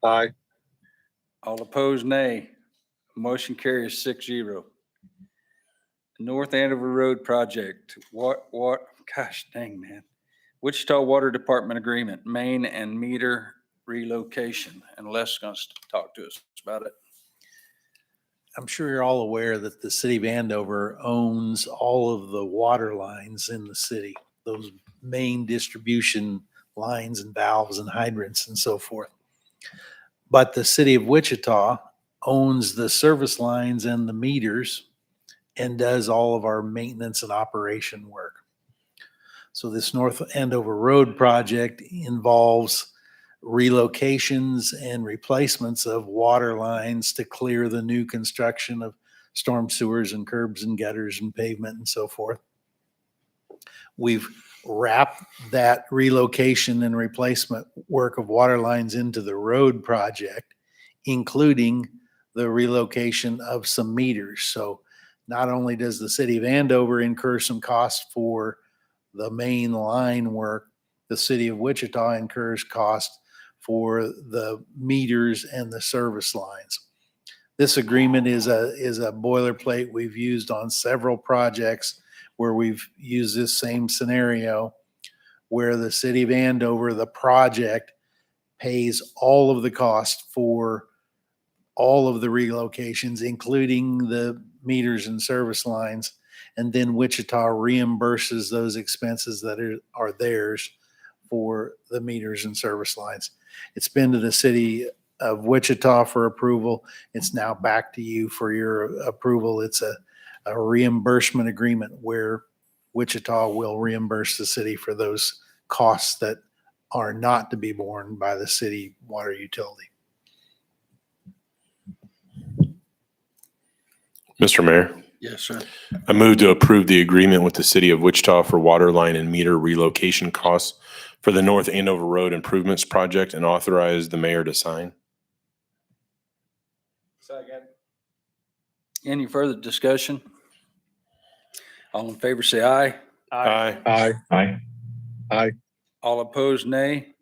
Aye. All opposed, nay. Motion carries 6-0. North Andover Road Project, gosh dang, man. Wichita Water Department Agreement, main and meter relocation. And Les is going to talk to us about it. I'm sure you're all aware that the city of Andover owns all of the water lines in the city, those main distribution lines and valves and hydrants and so forth. But the city of Wichita owns the service lines and the meters and does all of our maintenance and operation work. So this North Andover Road project involves relocations and replacements of water lines to clear the new construction of storm sewers and curbs and gutters and pavement and so forth. We've wrapped that relocation and replacement work of water lines into the road project, including the relocation of some meters. So not only does the city of Andover incur some costs for the main line work, the city of Wichita incurs costs for the meters and the service lines. This agreement is a boilerplate we've used on several projects where we've used this same scenario where the city of Andover, the project, pays all of the cost for all of the relocations, including the meters and service lines. And then Wichita reimburses those expenses that are theirs for the meters and service lines. It's been to the city of Wichita for approval. It's now back to you for your approval. It's a reimbursement agreement where Wichita will reimburse the city for those costs that are not to be borne by the city water utility. Mr. Mayor, Yes, sir. I move to approve the agreement with the city of Wichita for water line and meter relocation costs for the North Andover Road Improvements Project and authorize the mayor to sign. Second. Any further discussion? All in favor, say aye. Aye. Aye. Aye. Aye. All opposed, nay.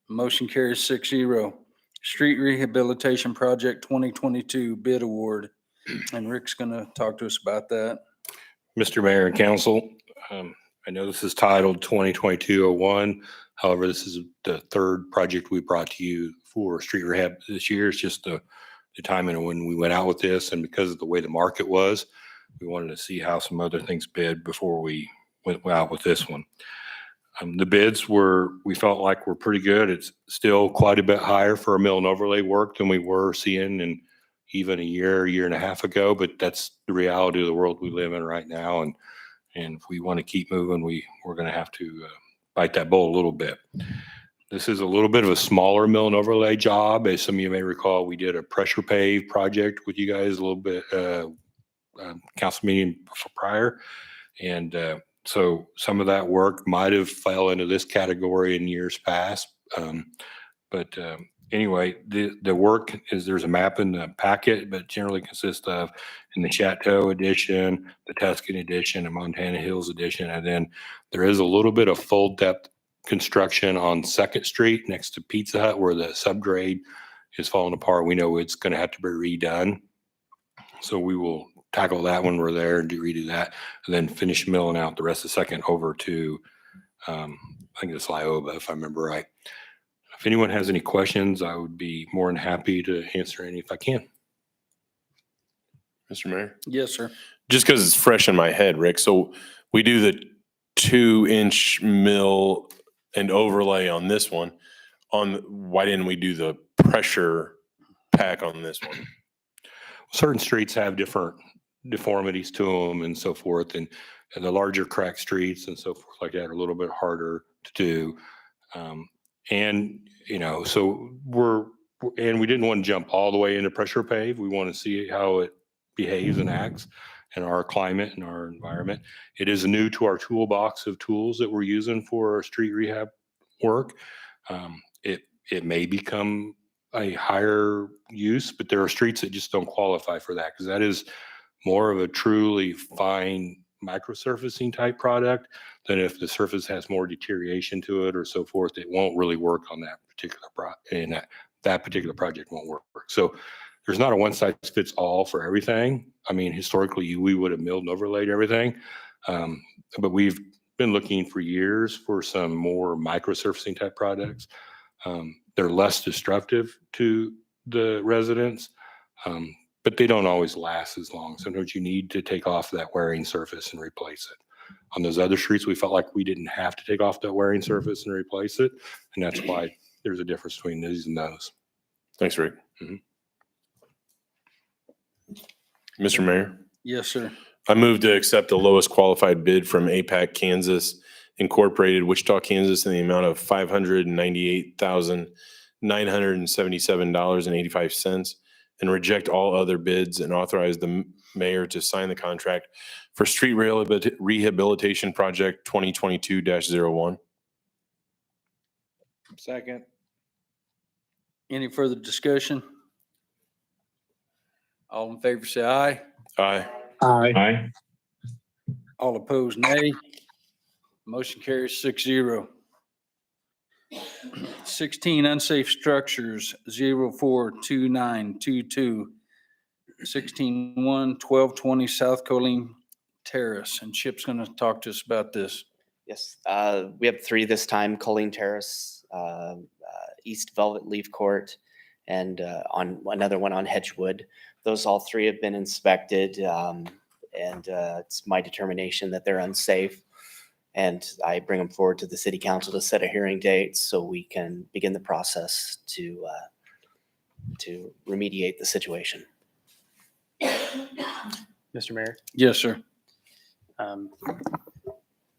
Motion carries 6-0. Street Rehabilitation Project 2022 bid award. And Rick's going to talk to us about that. Mr. Mayor and Council, I know this is titled 2022-01. However, this is the third project we brought to you for street rehab this year. It's just the timing of when we went out with this, and because of the way the market was, we wanted to see how some other things bid before we went out with this one. The bids we felt like were pretty good. It's still quite a bit higher for a mill and overlay work than we were seeing in even a year and a half ago, but that's the reality of the world we live in right now. And if we want to keep moving, we're going to have to bite that bullet a little bit. This is a little bit of a smaller mill and overlay job. As some of you may recall, we did a pressure pave project with you guys a little bit, council meeting prior. And so some of that work might have fell into this category in years past. Anyway, the work is, there's a map in the packet, but generally consists of in the Chateau edition, the Tuscan edition, and Montana Hills edition. And then there is a little bit of full depth construction on 2nd Street next to Pizza Hut where the subgrade is falling apart. We know it's going to have to be redone. So we will tackle that when we're there and redo that, and then finish milling out the rest of 2nd over to, I think it's Lyoba, if I remember right. If anyone has any questions, I would be more than happy to answer any if I can. Mr. Mayor? Yes, sir. Just because it's fresh in my head, Rick. So we do the 2-inch mill and overlay on this one. Why didn't we do the pressure pack on this one? Certain streets have different deformities to them and so forth, and the larger crack streets and so forth like that are a little bit harder to do. And, you know, so we didn't want to jump all the way into pressure pave. We want to see how it behaves and acts in our climate and our environment. It is new to our toolbox of tools that we're using for our street rehab work. It may become a higher use, but there are streets that just don't qualify for that because that is more of a truly fine microsurfacing type product than if the surface has more deterioration to it or so forth. It won't really work on that particular that particular project won't work. So there's not a one size fits all for everything. I mean, historically, we would have milled and overlaid everything, but we've been looking for years for some more microsurfacing type products. They're less destructive to the residents, but they don't always last as long. Sometimes you need to take off that wearing surface and replace it. On those other streets, we felt like we didn't have to take off that wearing surface and replace it, and that's why there's a difference between these and those. Thanks, Rick. Mr. Mayor? Yes, sir. I move to accept the lowest qualified bid from APAC Kansas Incorporated, Wichita, Kansas, in the amount of $598,977.85 and reject all other bids and authorize the mayor to sign the contract for street rehabilitation project 2022-01. Second. Any further discussion? All in favor, say aye. Aye. Aye. All opposed, nay. Motion carries 6-0. 16, unsafe structures, 042922, 16-1, 1220 South Colleen Terrace. And Chip's going to talk to us about this. Yes, we have three this time: Colleen Terrace, East Velvet Leaf Court, and on another one on Hedgewood. Those all three have been inspected, and it's my determination that they're unsafe. And I bring them forward to the city council to set a hearing date so we can begin the process to remediate the situation. Mr. Mayor? Yes, sir.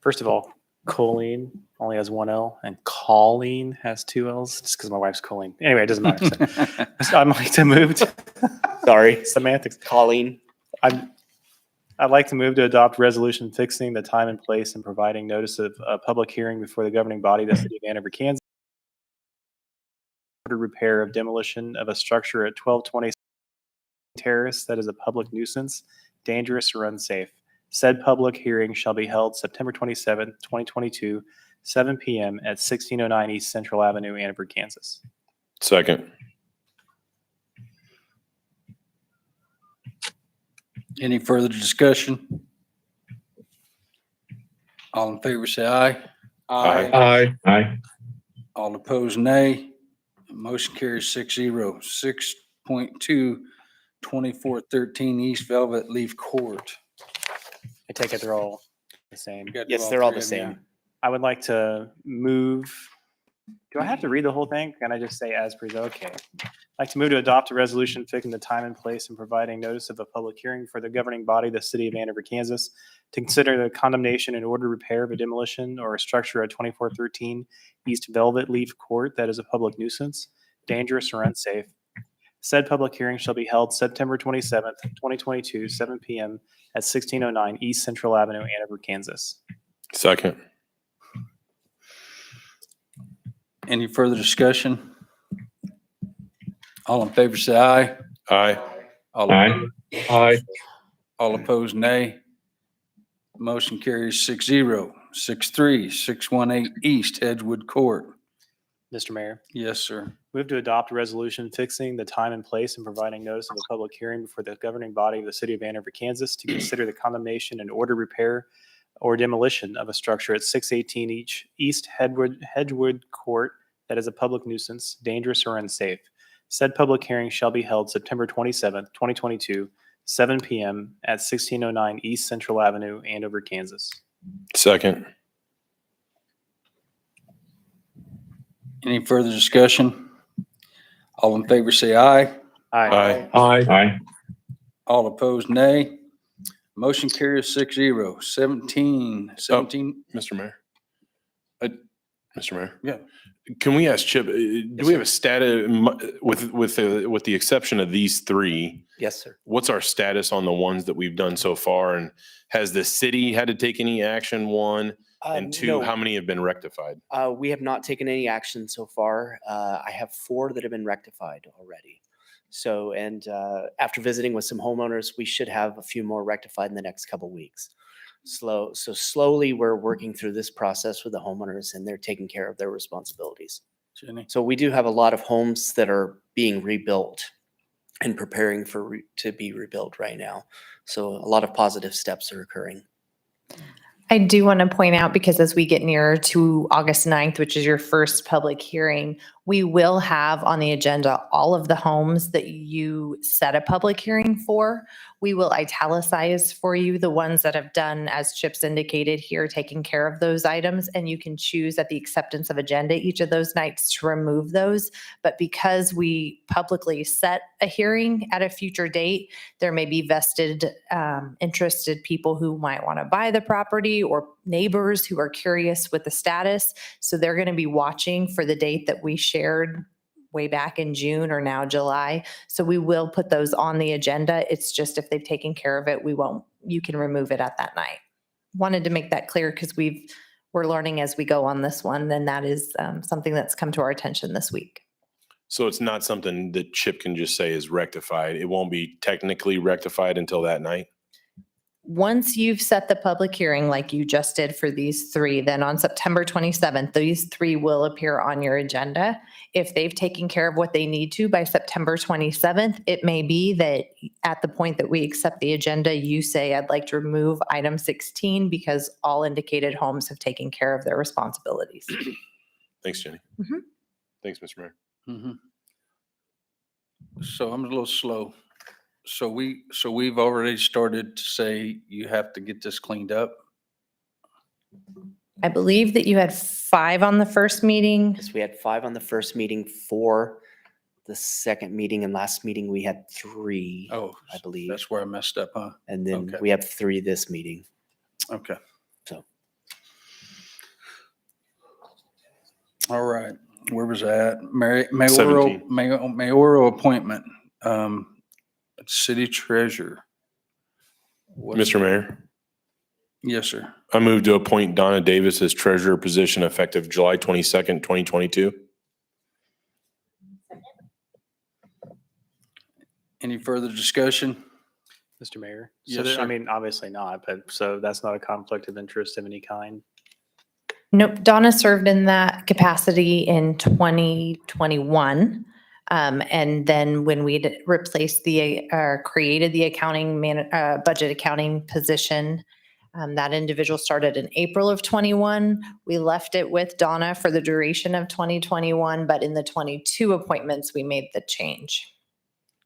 First of all, Colleen only has one L and Colleen has two L's just because my wife's Colleen. Anyway, it doesn't matter. So I'd like to move to Sorry. Semantics. Colleen. I'd like to move to adopt resolution fixing the time and place and providing notice of a public hearing before the governing body of the city of Andover, Kansas. Order repair of demolition of a structure at 1220 Terrace that is a public nuisance, dangerous or unsafe. Said public hearing shall be held September 27th, 2022, 7 p.m. at 1609 East Central Avenue, Andover, Kansas. Second. Any further discussion? All in favor, say aye. Aye. Aye. All opposed, nay. Motion carries 6-0. 6.2, 2413 East Velvet Leaf Court. I take it they're all the same. Yes, they're all the same. I would like to move. Do I have to read the whole thing? Can I just say as presented? Okay. I'd like to move to adopt a resolution fixing the time and place and providing notice of a public hearing for the governing body of the city of Andover, Kansas, to consider the condemnation and order repair of a demolition or a structure at 2413 East Velvet Leaf Court that is a public nuisance, dangerous or unsafe. Said public hearing shall be held September 27th, 2022, 7 p.m. at 1609 East Central Avenue, Andover, Kansas. Second. Any further discussion? All in favor, say aye. Aye. All Aye. opposed, Aye. all opposed, nay. Motion carries 6-0. 6-3, 618 East Edgewood Court. Mr. Mayor, Yes, sir. move to adopt a resolution fixing the time and place and providing notice of a public hearing before the governing body of the city of Andover, Kansas, to consider the condemnation and order repair or demolition of a structure at 618 East Hedgewood Court that is a public nuisance, dangerous or unsafe. Said public hearing shall be held September 27th, 2022, 7 p.m. at 1609 East Central Avenue, Andover, Kansas. Second. Any further discussion? All in favor, say aye. Aye. Aye. All opposed, nay. Motion carries 6-0. 17. Mr. Mayor. Mr. Mayor. Yeah. Can we ask Chip, do we have a status with the exception of these three? Yes, sir. What's our status on the ones that we've done so far? And has the city had to take any action, one? And two, no. how many have been rectified? We have not taken any action so far. I have 4 that have been rectified already. So, and after visiting with some homeowners, we should have a few more rectified in the next couple weeks. So slowly we're working through this process with the homeowners and they're taking care of their responsibilities. Jenny. So we do have a lot of homes that are being rebuilt and preparing to be rebuilt right now. So a lot of positive steps are occurring. I do want to point out, because as we get nearer to August 9th, which is your first public hearing, we will have on the agenda all of the homes that you set a public hearing for. We will italicize for you the ones that have done, as Chip's indicated here, taking care of those items, and you can choose at the acceptance of agenda each of those nights to remove those. But because we publicly set a hearing at a future date, there may be vested interested people who might want to buy the property or neighbors who are curious with the status. So they're going to be watching for the date that we shared way back in June or now July. So we will put those on the agenda. It's just if they've taken care of it, you can remove it at that night. Wanted to make that clear because we're learning as we go on this one, and that is something that's come to our attention this week. So it's not something that Chip can just say is rectified. It won't be technically rectified until that night? Once you've set the public hearing like you just did for these 3, then on September 27th, these 3 will appear on your agenda. If they've taken care of what they need to by September 27th, it may be that at the point that we accept the agenda, you say, I'd like to remove item 16 because all indicated homes have taken care of their responsibilities. Thanks, Jenny. Mhm. Thanks, Mr. Mayor. So I'm a little slow. So we've already started to say you have to get this cleaned up. I believe that you had 5 on the first meeting. Yes, we had 5 on the first meeting, 4 the second meeting, and last meeting we had 3. Oh, I believe. That's where I messed up, huh? And then Okay. we have 3 this meeting. Okay. So. All right. Where was that?17. Mayoral appointment. City treasurer. Mr. Mayor, Yes, sir. I move to appoint Donna Davis as treasurer position effective July 22nd, 2022. Any further discussion? Mr. Mayor? Yes, So sir. I mean, obviously not, but so that's not a conflict of interest of any kind. Nope, Donna served in that capacity in 2021. And then when we replaced created the budget accounting position, that individual started in April of 21. We left it with Donna for the duration of 2021, but in the 22 appointments, we made the change.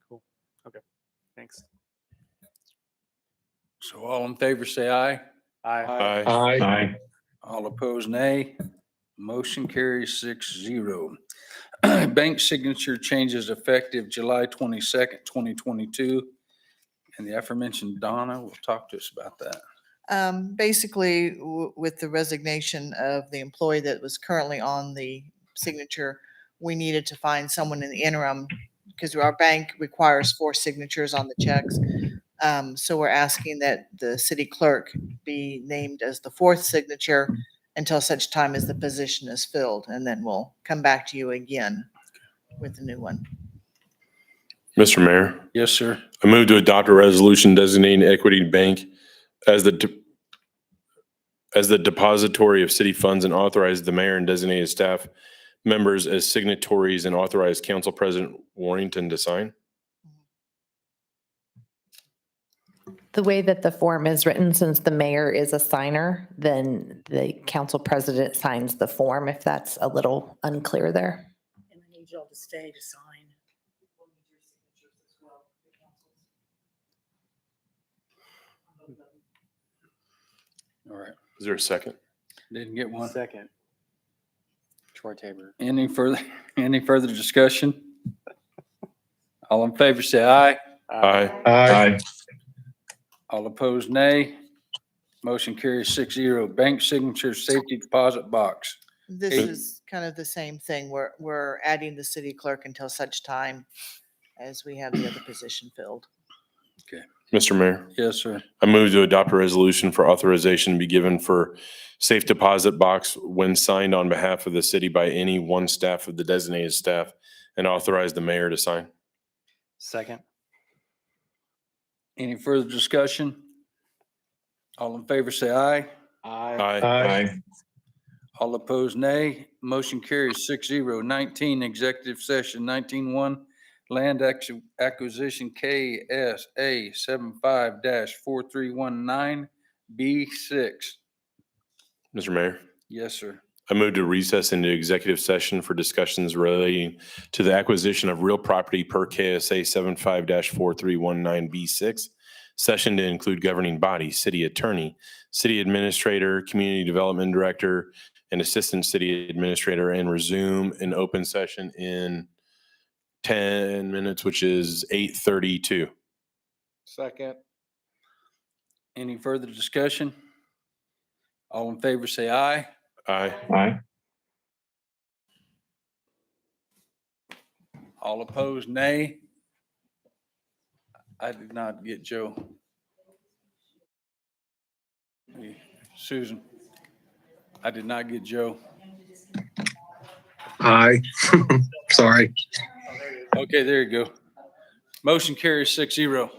Cool. Okay. Thanks. So all in favor, say aye. Aye. Aye. All opposed, nay. Motion carries 6-0. Bank signature changes effective July 22nd, 2022. And the aforementioned Donna will talk to us about that. Basically, with the resignation of the employee that was currently on the signature, we needed to find someone in the interim because our bank requires 4 signatures on the checks. So we're asking that the city clerk be named as the 4th signature until such time as the position is filled, and then we'll come back to you again with a new one. Mr. Mayor, Yes, sir. I move to adopt a resolution designating Equity Bank as the depository of city funds and authorize the mayor and designated staff members as signatories and authorize Council President Warrington to sign. The way that the form is written, since the mayor is a signer, then the council president signs the form, if that's a little unclear there. And I need y'all to stay to sign. All right. Is there a second? Didn't get one. Second. Troy Tabor. Any further discussion? All in favor, say aye. Aye. Aye. All opposed, nay. Motion carries 6-0. Bank signature safety deposit box. This Eight. is kind of the same thing. We're adding the city clerk until such time as we have the other position filled. Mr. Mayor, Yes, sir. I move to adopt a resolution for authorization to be given for safe deposit box when signed on behalf of the city by any one staff of the designated staff and authorize the mayor to sign. Second. Any further discussion? All in favor, say aye. Aye. Aye. All opposed, nay. Motion carries 6-0. 19, executive session. 19-1, land acquisition KSA 75-4319B6. Mr. Mayor, Yes, sir. I move to recess into executive session for discussions relating to the acquisition of real property per KSA 75-4319B6. Session to include governing body, city attorney, city administrator, community development director, and assistant city administrator, and resume an open session in 10 minutes, which is 8:32. Second. Any further discussion? All in favor, say aye. Aye. Aye. All opposed, nay. I did not get Joe. Susan, I did not get Joe. Aye. Sorry. Okay, there you go. Motion carries 6-0.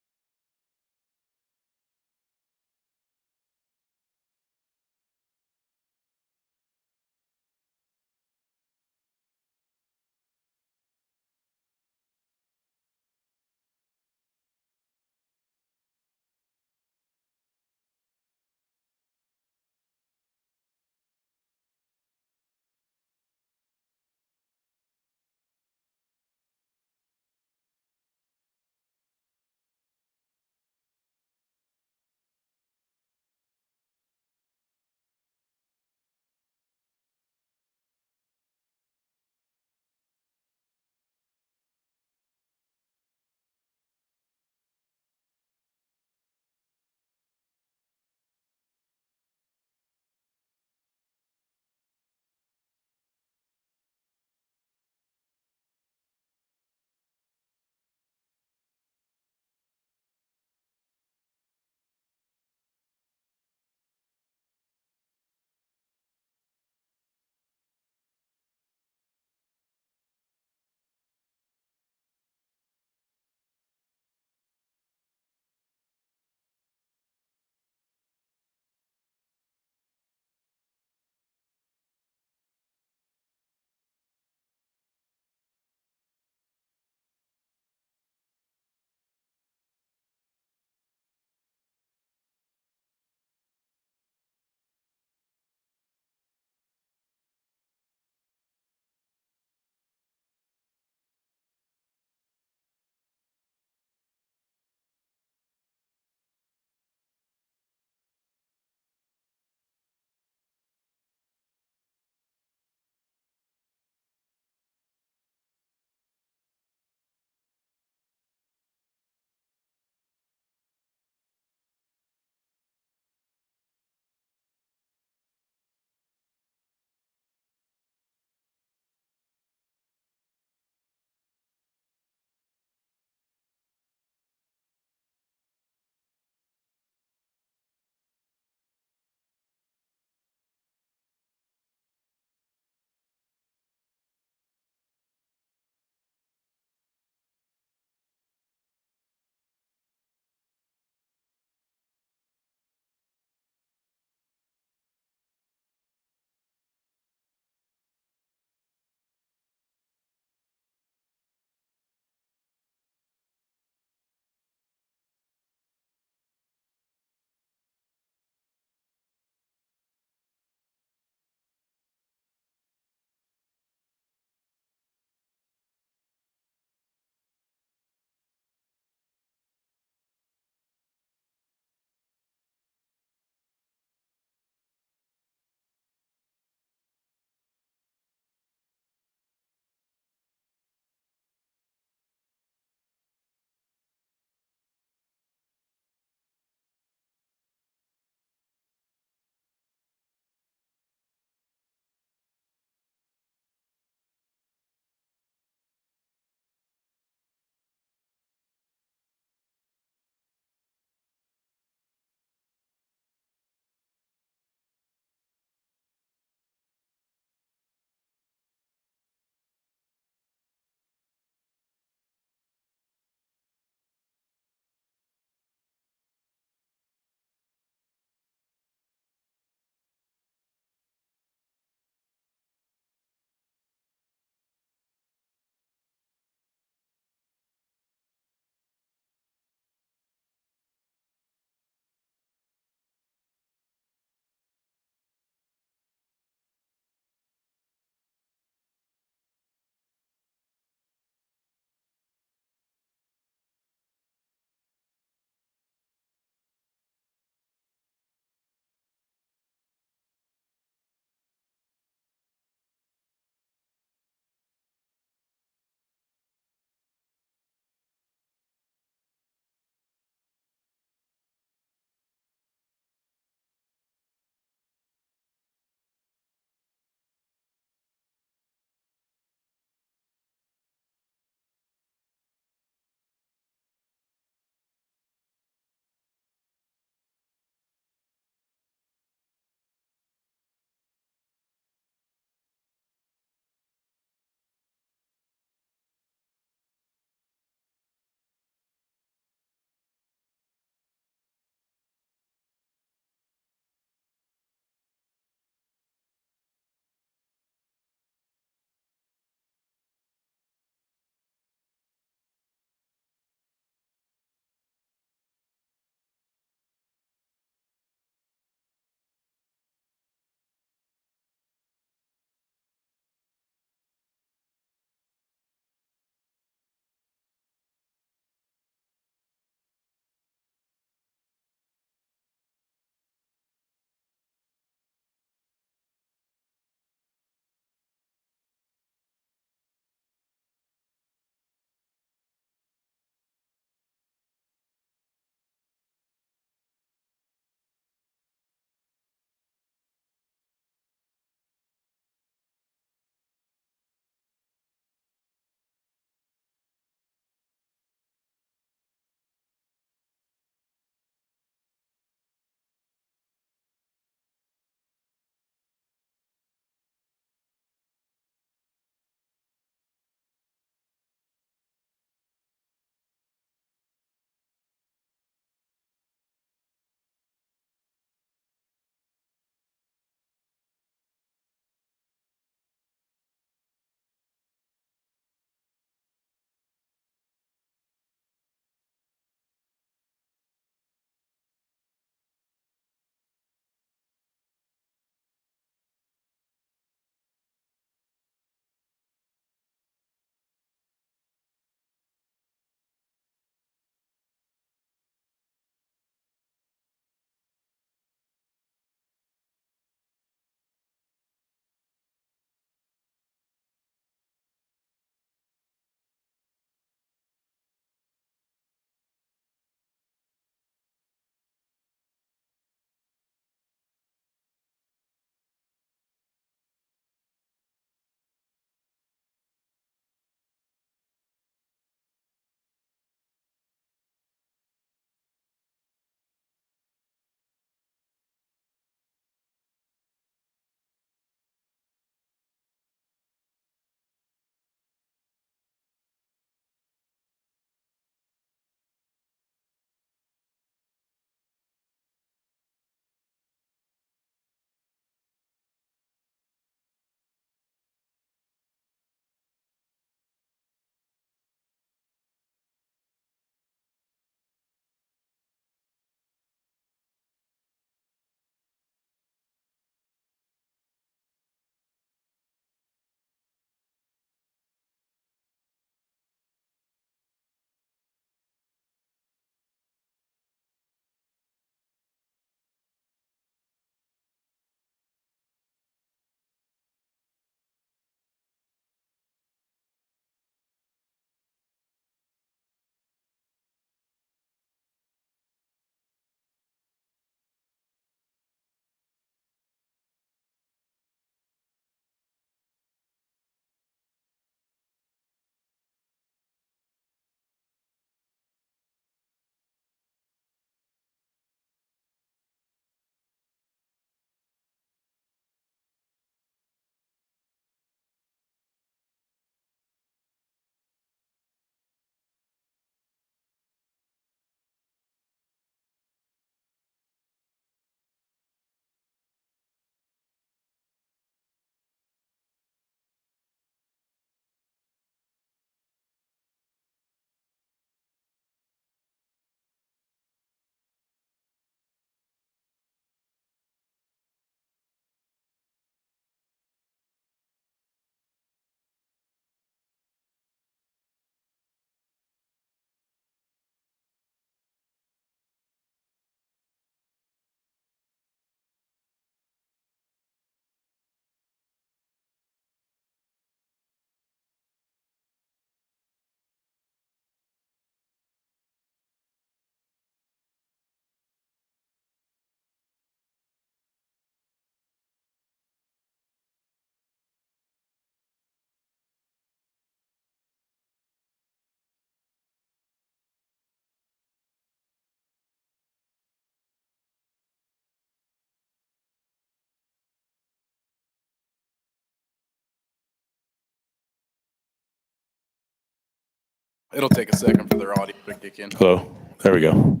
It'll take a second for their audio to kick in. Hello, there we go.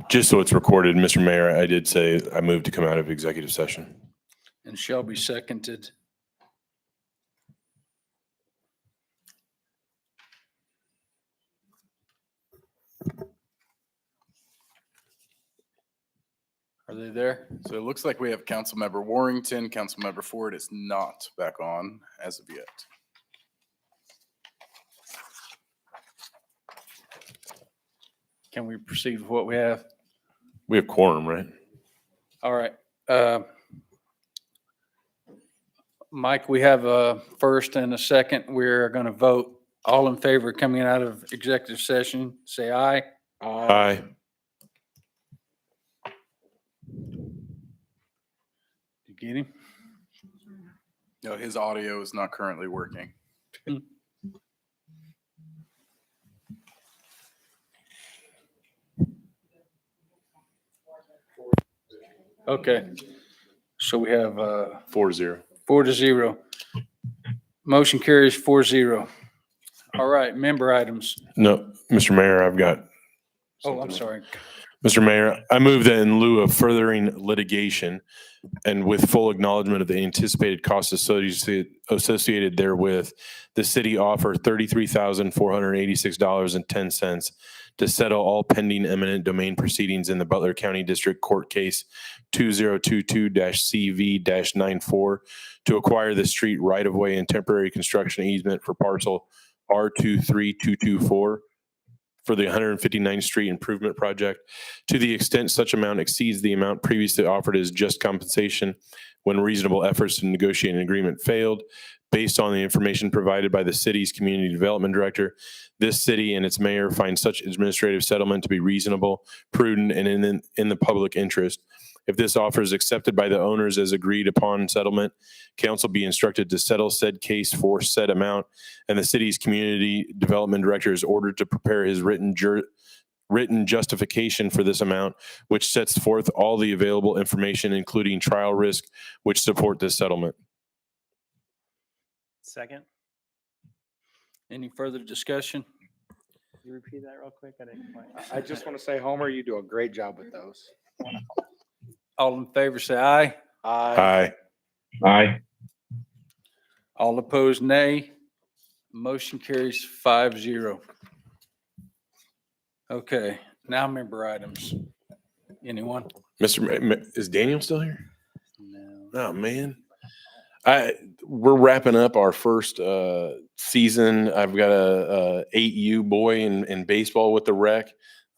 Just so it's recorded, Mr. Mayor, I did say I moved to come out of executive session. And Shelby seconded. Are they there? So it looks like we have Councilmember Warrington. Councilmember Ford is not back on as of yet. Can we proceed with what we have? We have quorum, right? All right. Mike, we have a first and a second. We're going to vote. All in favor of coming out of executive session, say aye. Aye. You get him? No, his audio is not currently working. Okay. So we have 4-0. 4-0. Motion carries 4-0. All right, member items. No, Mr. Mayor, I've got. Oh, I'm sorry. Mr. Mayor, I move that in lieu of furthering litigation and with full acknowledgement of the anticipated costs associated therewith, the city offer $33,486.10 to settle all pending eminent domain proceedings in the Butler County District Court Case 2022-CV-94 to acquire the street right-of-way and temporary construction easement for parcel R23224 for the 159th Street Improvement Project to the extent such amount exceeds the amount previously offered as just compensation when reasonable efforts to negotiate an agreement failed. Based on the information provided by the city's community development director, this city and its mayor find such administrative settlement to be reasonable, prudent, and in the public interest. If this offer is accepted by the owners as agreed upon settlement, council be instructed to settle said case for said amount, and the city's community development director is ordered to prepare his written justification for this amount, which sets forth all the available information, including trial risk, which support this settlement. Second. Any further discussion? Can you repeat that real quick? I didn't quite. I just want to say, Homer, you do a great job with those. All in favor, say aye. Aye. Aye. All opposed, nay. Motion carries 5-0. Okay, now member items. Anyone? Is Daniel still here? No. Oh, man. We're wrapping up our first season. I've got a 8U boy in baseball with the rec,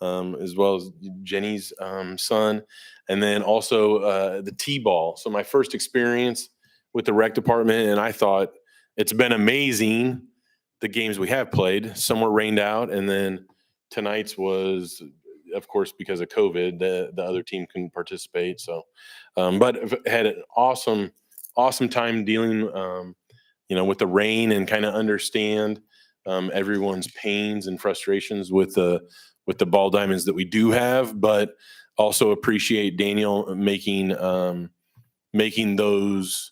as well as Jenny's son, and then also the T-ball. So my first experience with the rec department, and I thought it's been amazing, the games we have played. Some were rained out, and then tonight's was, of course, because of COVID, the other team couldn't participate. So, but I've had an awesome time dealing, with the rain and kind of understand everyone's pains and frustrations with the ball diamonds that we do have, but also appreciate Daniel making those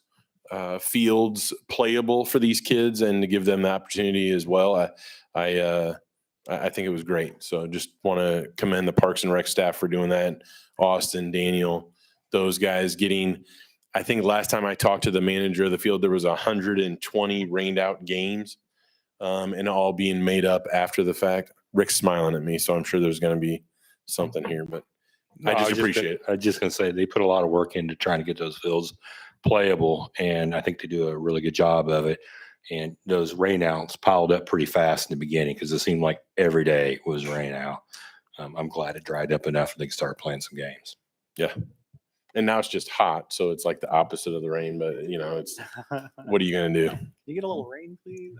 fields playable for these kids and to give them the opportunity as well. I think it was great. So just want to commend the Parks and Rec staff for doing that. Austin, Daniel, those guys getting. I think last time I talked to the manager of the field, there was 120 rained out games, and all being made up after the fact. Rick's smiling at me, so I'm sure there's going to be something here, but I just appreciate it. I was just going to say they put a lot of work into trying to get those fields playable, and I think they do a really good job of it. And those rain outs piled up pretty fast in the beginning because it seemed like every day was rain out. I'm glad it dried up enough that they could start playing some games. Yeah. And now it's just hot, so it's like the opposite of the rain, but it's what are you going to do? You get a little rain, please?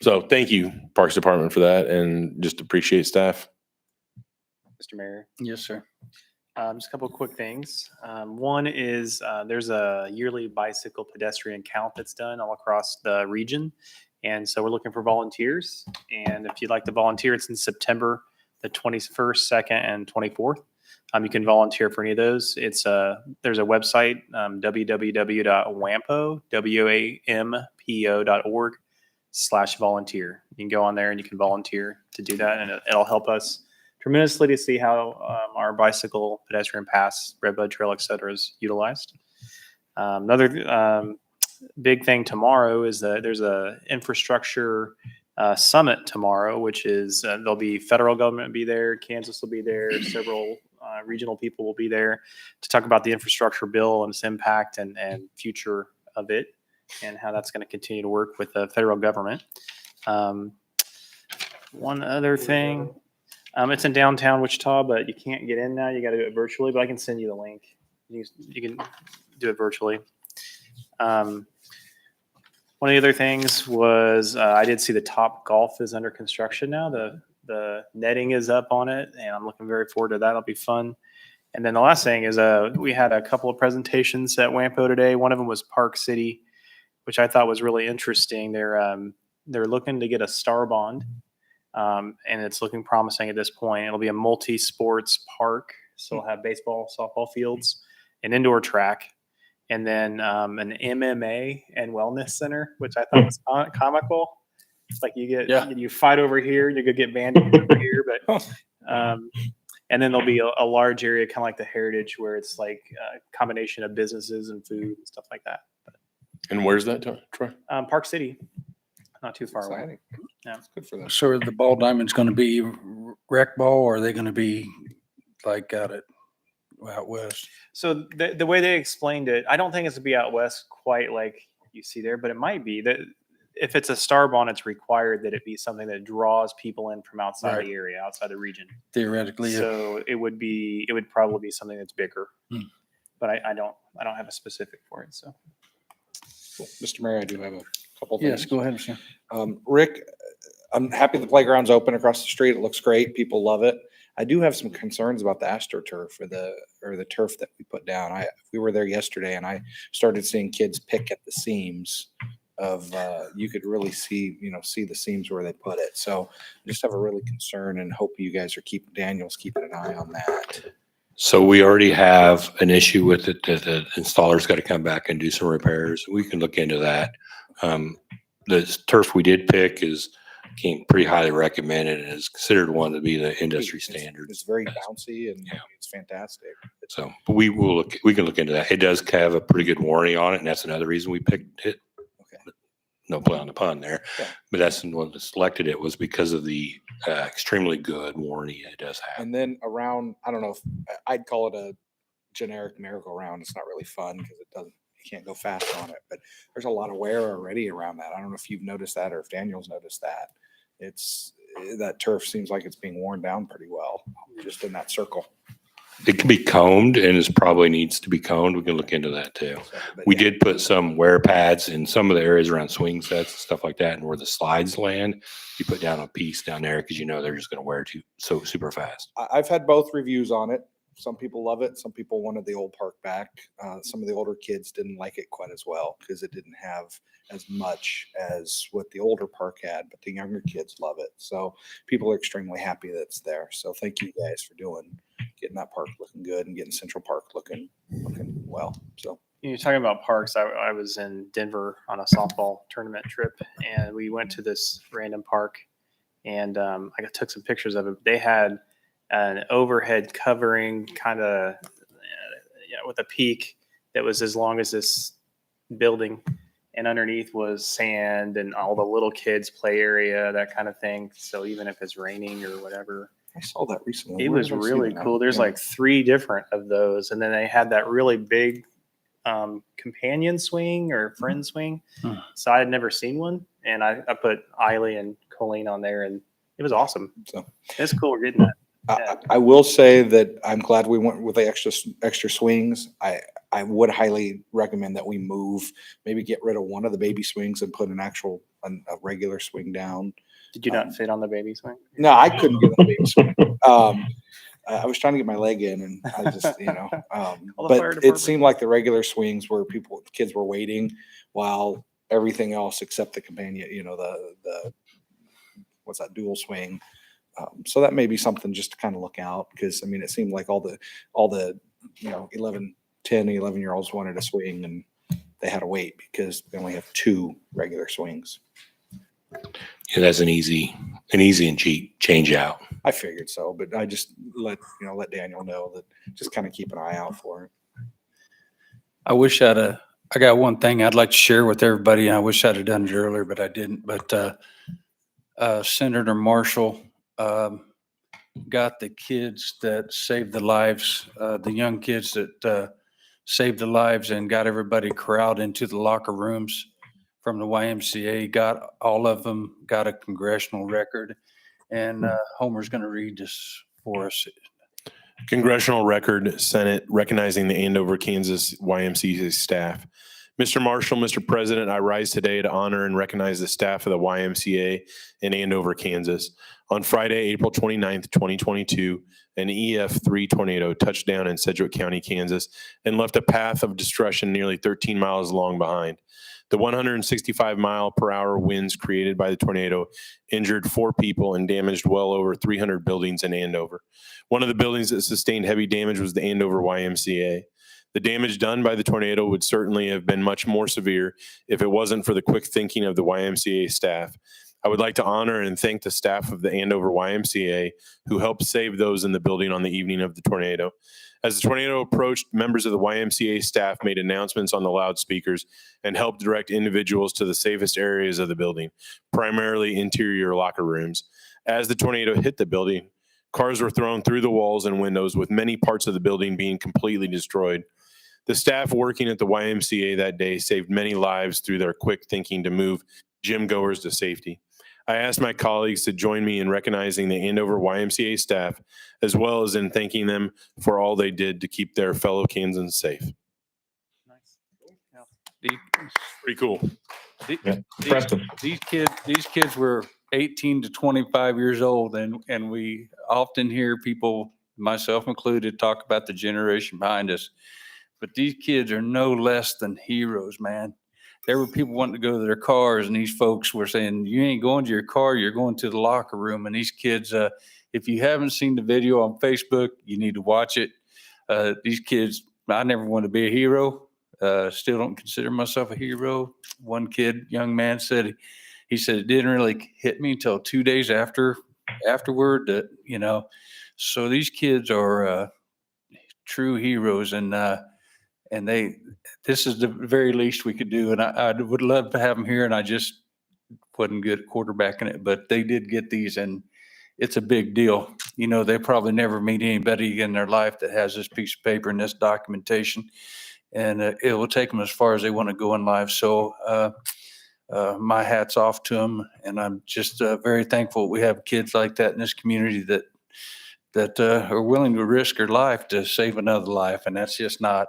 So thank you, Parks Department, for that, and just appreciate staff. Mr. Mayor. Yes, sir. Just a couple of quick things. One is there's a yearly bicycle pedestrian count that's done all across the region. And so we're looking for volunteers. And if you'd like to volunteer, it's in September, the 21st, 2nd, and 24th. You can volunteer for any of those. There's a website, www.wampo.org. /volunteer. You can go on there and you can volunteer to do that, and it'll help us tremendously to see how our bicycle, pedestrian paths, Red Bud Trail, et cetera, is utilized. Another big thing tomorrow is that there's a infrastructure summit tomorrow, which is there'll be federal government be there, Kansas will be there, several regional people will be there to talk about the infrastructure bill and its impact and future of it, and how that's going to continue to work with the federal government. One other thing, it's in downtown Wichita, but you can't get in now. You got to do it virtually, but I can send you the link. You can do it virtually. One of the other things was I did see the Top Golf is under construction now. The netting is up on it, and I'm looking very forward to that. It'll be fun. And then the last thing is we had a couple of presentations at WAMPO today. One of them was Park City, which I thought was really interesting. They're looking to get a star bond, and it's looking promising at this point. It'll be a multi-sports park, so we'll have baseball, softball fields, an indoor track, and then an MMA and wellness center, which I thought was comical. It's like you fight over here, you could get banded over here, but and then there'll be a large area, kind of like the Heritage, where it's like a combination of businesses and food and stuff like that. And where's that, Troy? Park City, not too far away. Yeah, it's good for them. So are the ball diamonds going to be rec ball, or are they going to be like out west? So the way they explained it, I don't think it's to be out west quite like you see there, but it might be that if it's a star bond, it's required that it be something that draws people in from outside the area, outside the region. Theoretically, so it would probably be something that's bigger, but I don't have a specific for it. So, Mr. Mayor, I do have a couple things. Yes, go ahead, sir. Rick, I'm happy the playground's open across the street. It looks great. People love it. I do have some concerns about the AstroTurf or the turf that we put down. We were there yesterday, and I started seeing kids pick at the seams of you could really see the seams where they put it. So I just have a really concern and hope you guys are Daniel's keeping an eye on that. So we already have an issue with it that the installer's got to come back and do some repairs. We can look into that. The turf we did pick came pretty highly recommended and is considered one to be the industry standard. It's very bouncy and it's fantastic. So but we can look into that. It does have a pretty good warranty on it, and that's another reason we picked it. No play on the pun there, but that's the one that selected it was because of the extremely good warranty it does have. And then around, I don't know if I'd call it a generic merry-go-round. It's not really fun because you can't go fast on it, but there's a lot of wear already around that. I don't know if you've noticed that or if Daniel's noticed that. That turf seems like it's being worn down pretty well just in that circle. It can be combed, and it probably needs to be combed. We can look into that too. We did put some wear pads in some of the areas around swing sets and stuff like that, and where the slides land, you put down a piece down there because they're just going to wear so super fast. I've had both reviews on it. Some people love it. Some people wanted the old park back. Some of the older kids didn't like it quite as well because it didn't have as much as what the older park had, but the younger kids love it. So people are extremely happy that it's there. So thank you guys for getting that park looking good and getting Central Park looking well. So you're talking about parks. I was in Denver on a softball tournament trip, and we went to this random park, and I took some pictures of it. They had an overhead covering kind of with a peak that was as long as this building, and underneath was sand and all the little kids play area, that kind of thing. So even if it's raining or whatever, I saw that recently. it was really cool. There's like 3 different of those, and then they had that really big companion swing or friend swing. So I had never seen one, and I put Eiley and Colleen on there, and it was awesome. So it's cool. We're getting that. I will say that I'm glad we went with the extra swings. I would highly recommend that we maybe get rid of one of the baby swings and put a regular swing down. Did you not fit on the baby swing? No, I couldn't get on the baby swing. I was trying to get my leg in, and I just, but it seemed like the regular swings where kids were waiting while everything else except the companion, the what's that, dual swing. So that may be something just to kind of look out, because it seemed like all the 10, 11-year-olds wanted a swing, and they had to wait because they only have 2 regular swings. Yeah, that's an easy and cheap change out. I figured so, but I just let Daniel know that just kind of keep an eye out for it. I wish I got one thing I'd like to share with everybody. And I wish I'd have done it earlier, but I didn't. But Senator Marshall got the kids that saved the lives, the young kids that saved the lives, and got everybody corralled into the locker rooms from the YMCA. Got all of them, got a congressional record. And Homer's going to read this for us. Congressional Record, Senate, recognizing the Andover, Kansas YMCA staff. Mr. Marshall, Mr. President, I rise today to honor and recognize the staff of the YMCA in Andover, Kansas. On Friday, April 29th, 2022, an EF-3 tornado touched down in Sedgwick County, Kansas, and left a path of destruction nearly 13 miles long behind. The 165-mile-per-hour winds created by the tornado injured 4 people and damaged well over 300 buildings in Andover. One of the buildings that sustained heavy damage was the Andover YMCA. The damage done by the tornado would certainly have been much more severe if it wasn't for the quick thinking of the YMCA staff. I would like to honor and thank the staff of the Andover YMCA who helped save those in the building on the evening of the tornado. As the tornado approached, members of the YMCA staff made announcements on the loudspeakers and helped direct individuals to the safest areas of the building, primarily interior locker rooms. As the tornado hit the building, cars were thrown through the walls and windows, with many parts of the building being completely destroyed. The staff working at the YMCA that day saved many lives through their quick thinking to move gym goers to safety. I asked my colleagues to join me in recognizing the Andover YMCA staff, as well as in thanking them for all they did to keep their fellow Kansans safe. Pretty cool. These kids were 18 to 25 years old, and we often hear people, myself included, talk about the generation behind us. But these kids are no less than heroes, man. There were people wanting to go to their cars, and these folks were saying, you ain't going to your car, you're going to the locker room. And these kids, if you haven't seen the video on Facebook, you need to watch it. These kids, I never wanted to be a hero. Still don't consider myself a hero. One kid, young man, said, he said, it didn't really hit me until 2 days afterward that, so these kids are true heroes, and this is the very least we could do. And I would love to have them here, and I just wasn't good at quarterbacking it, but they did get these, and it's a big deal. They probably never meet anybody in their life that has this piece of paper and this documentation, and it will take them as far as they want to go in life. So my hat's off to them, and I'm just very thankful we have kids like that in this community that are willing to risk their life to save another life. And that's just not,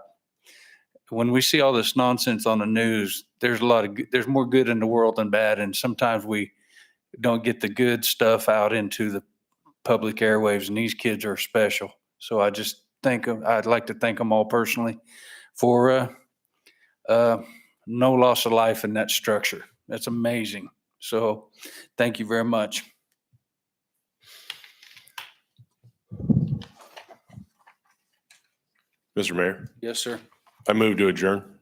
when we see all this nonsense on the news, there's more good in the world than bad. And sometimes we don't get the good stuff out into the public airwaves, and these kids are special. So I'd like to thank them all personally for no loss of life in that structure. That's amazing. So thank you very much. Mr. Mayor, Yes, sir. I move to adjourn.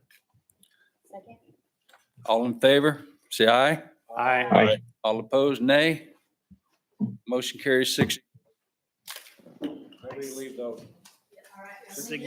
All in favor, say aye. Aye. All opposed, nay. Motion carries 6. Where do you leave those?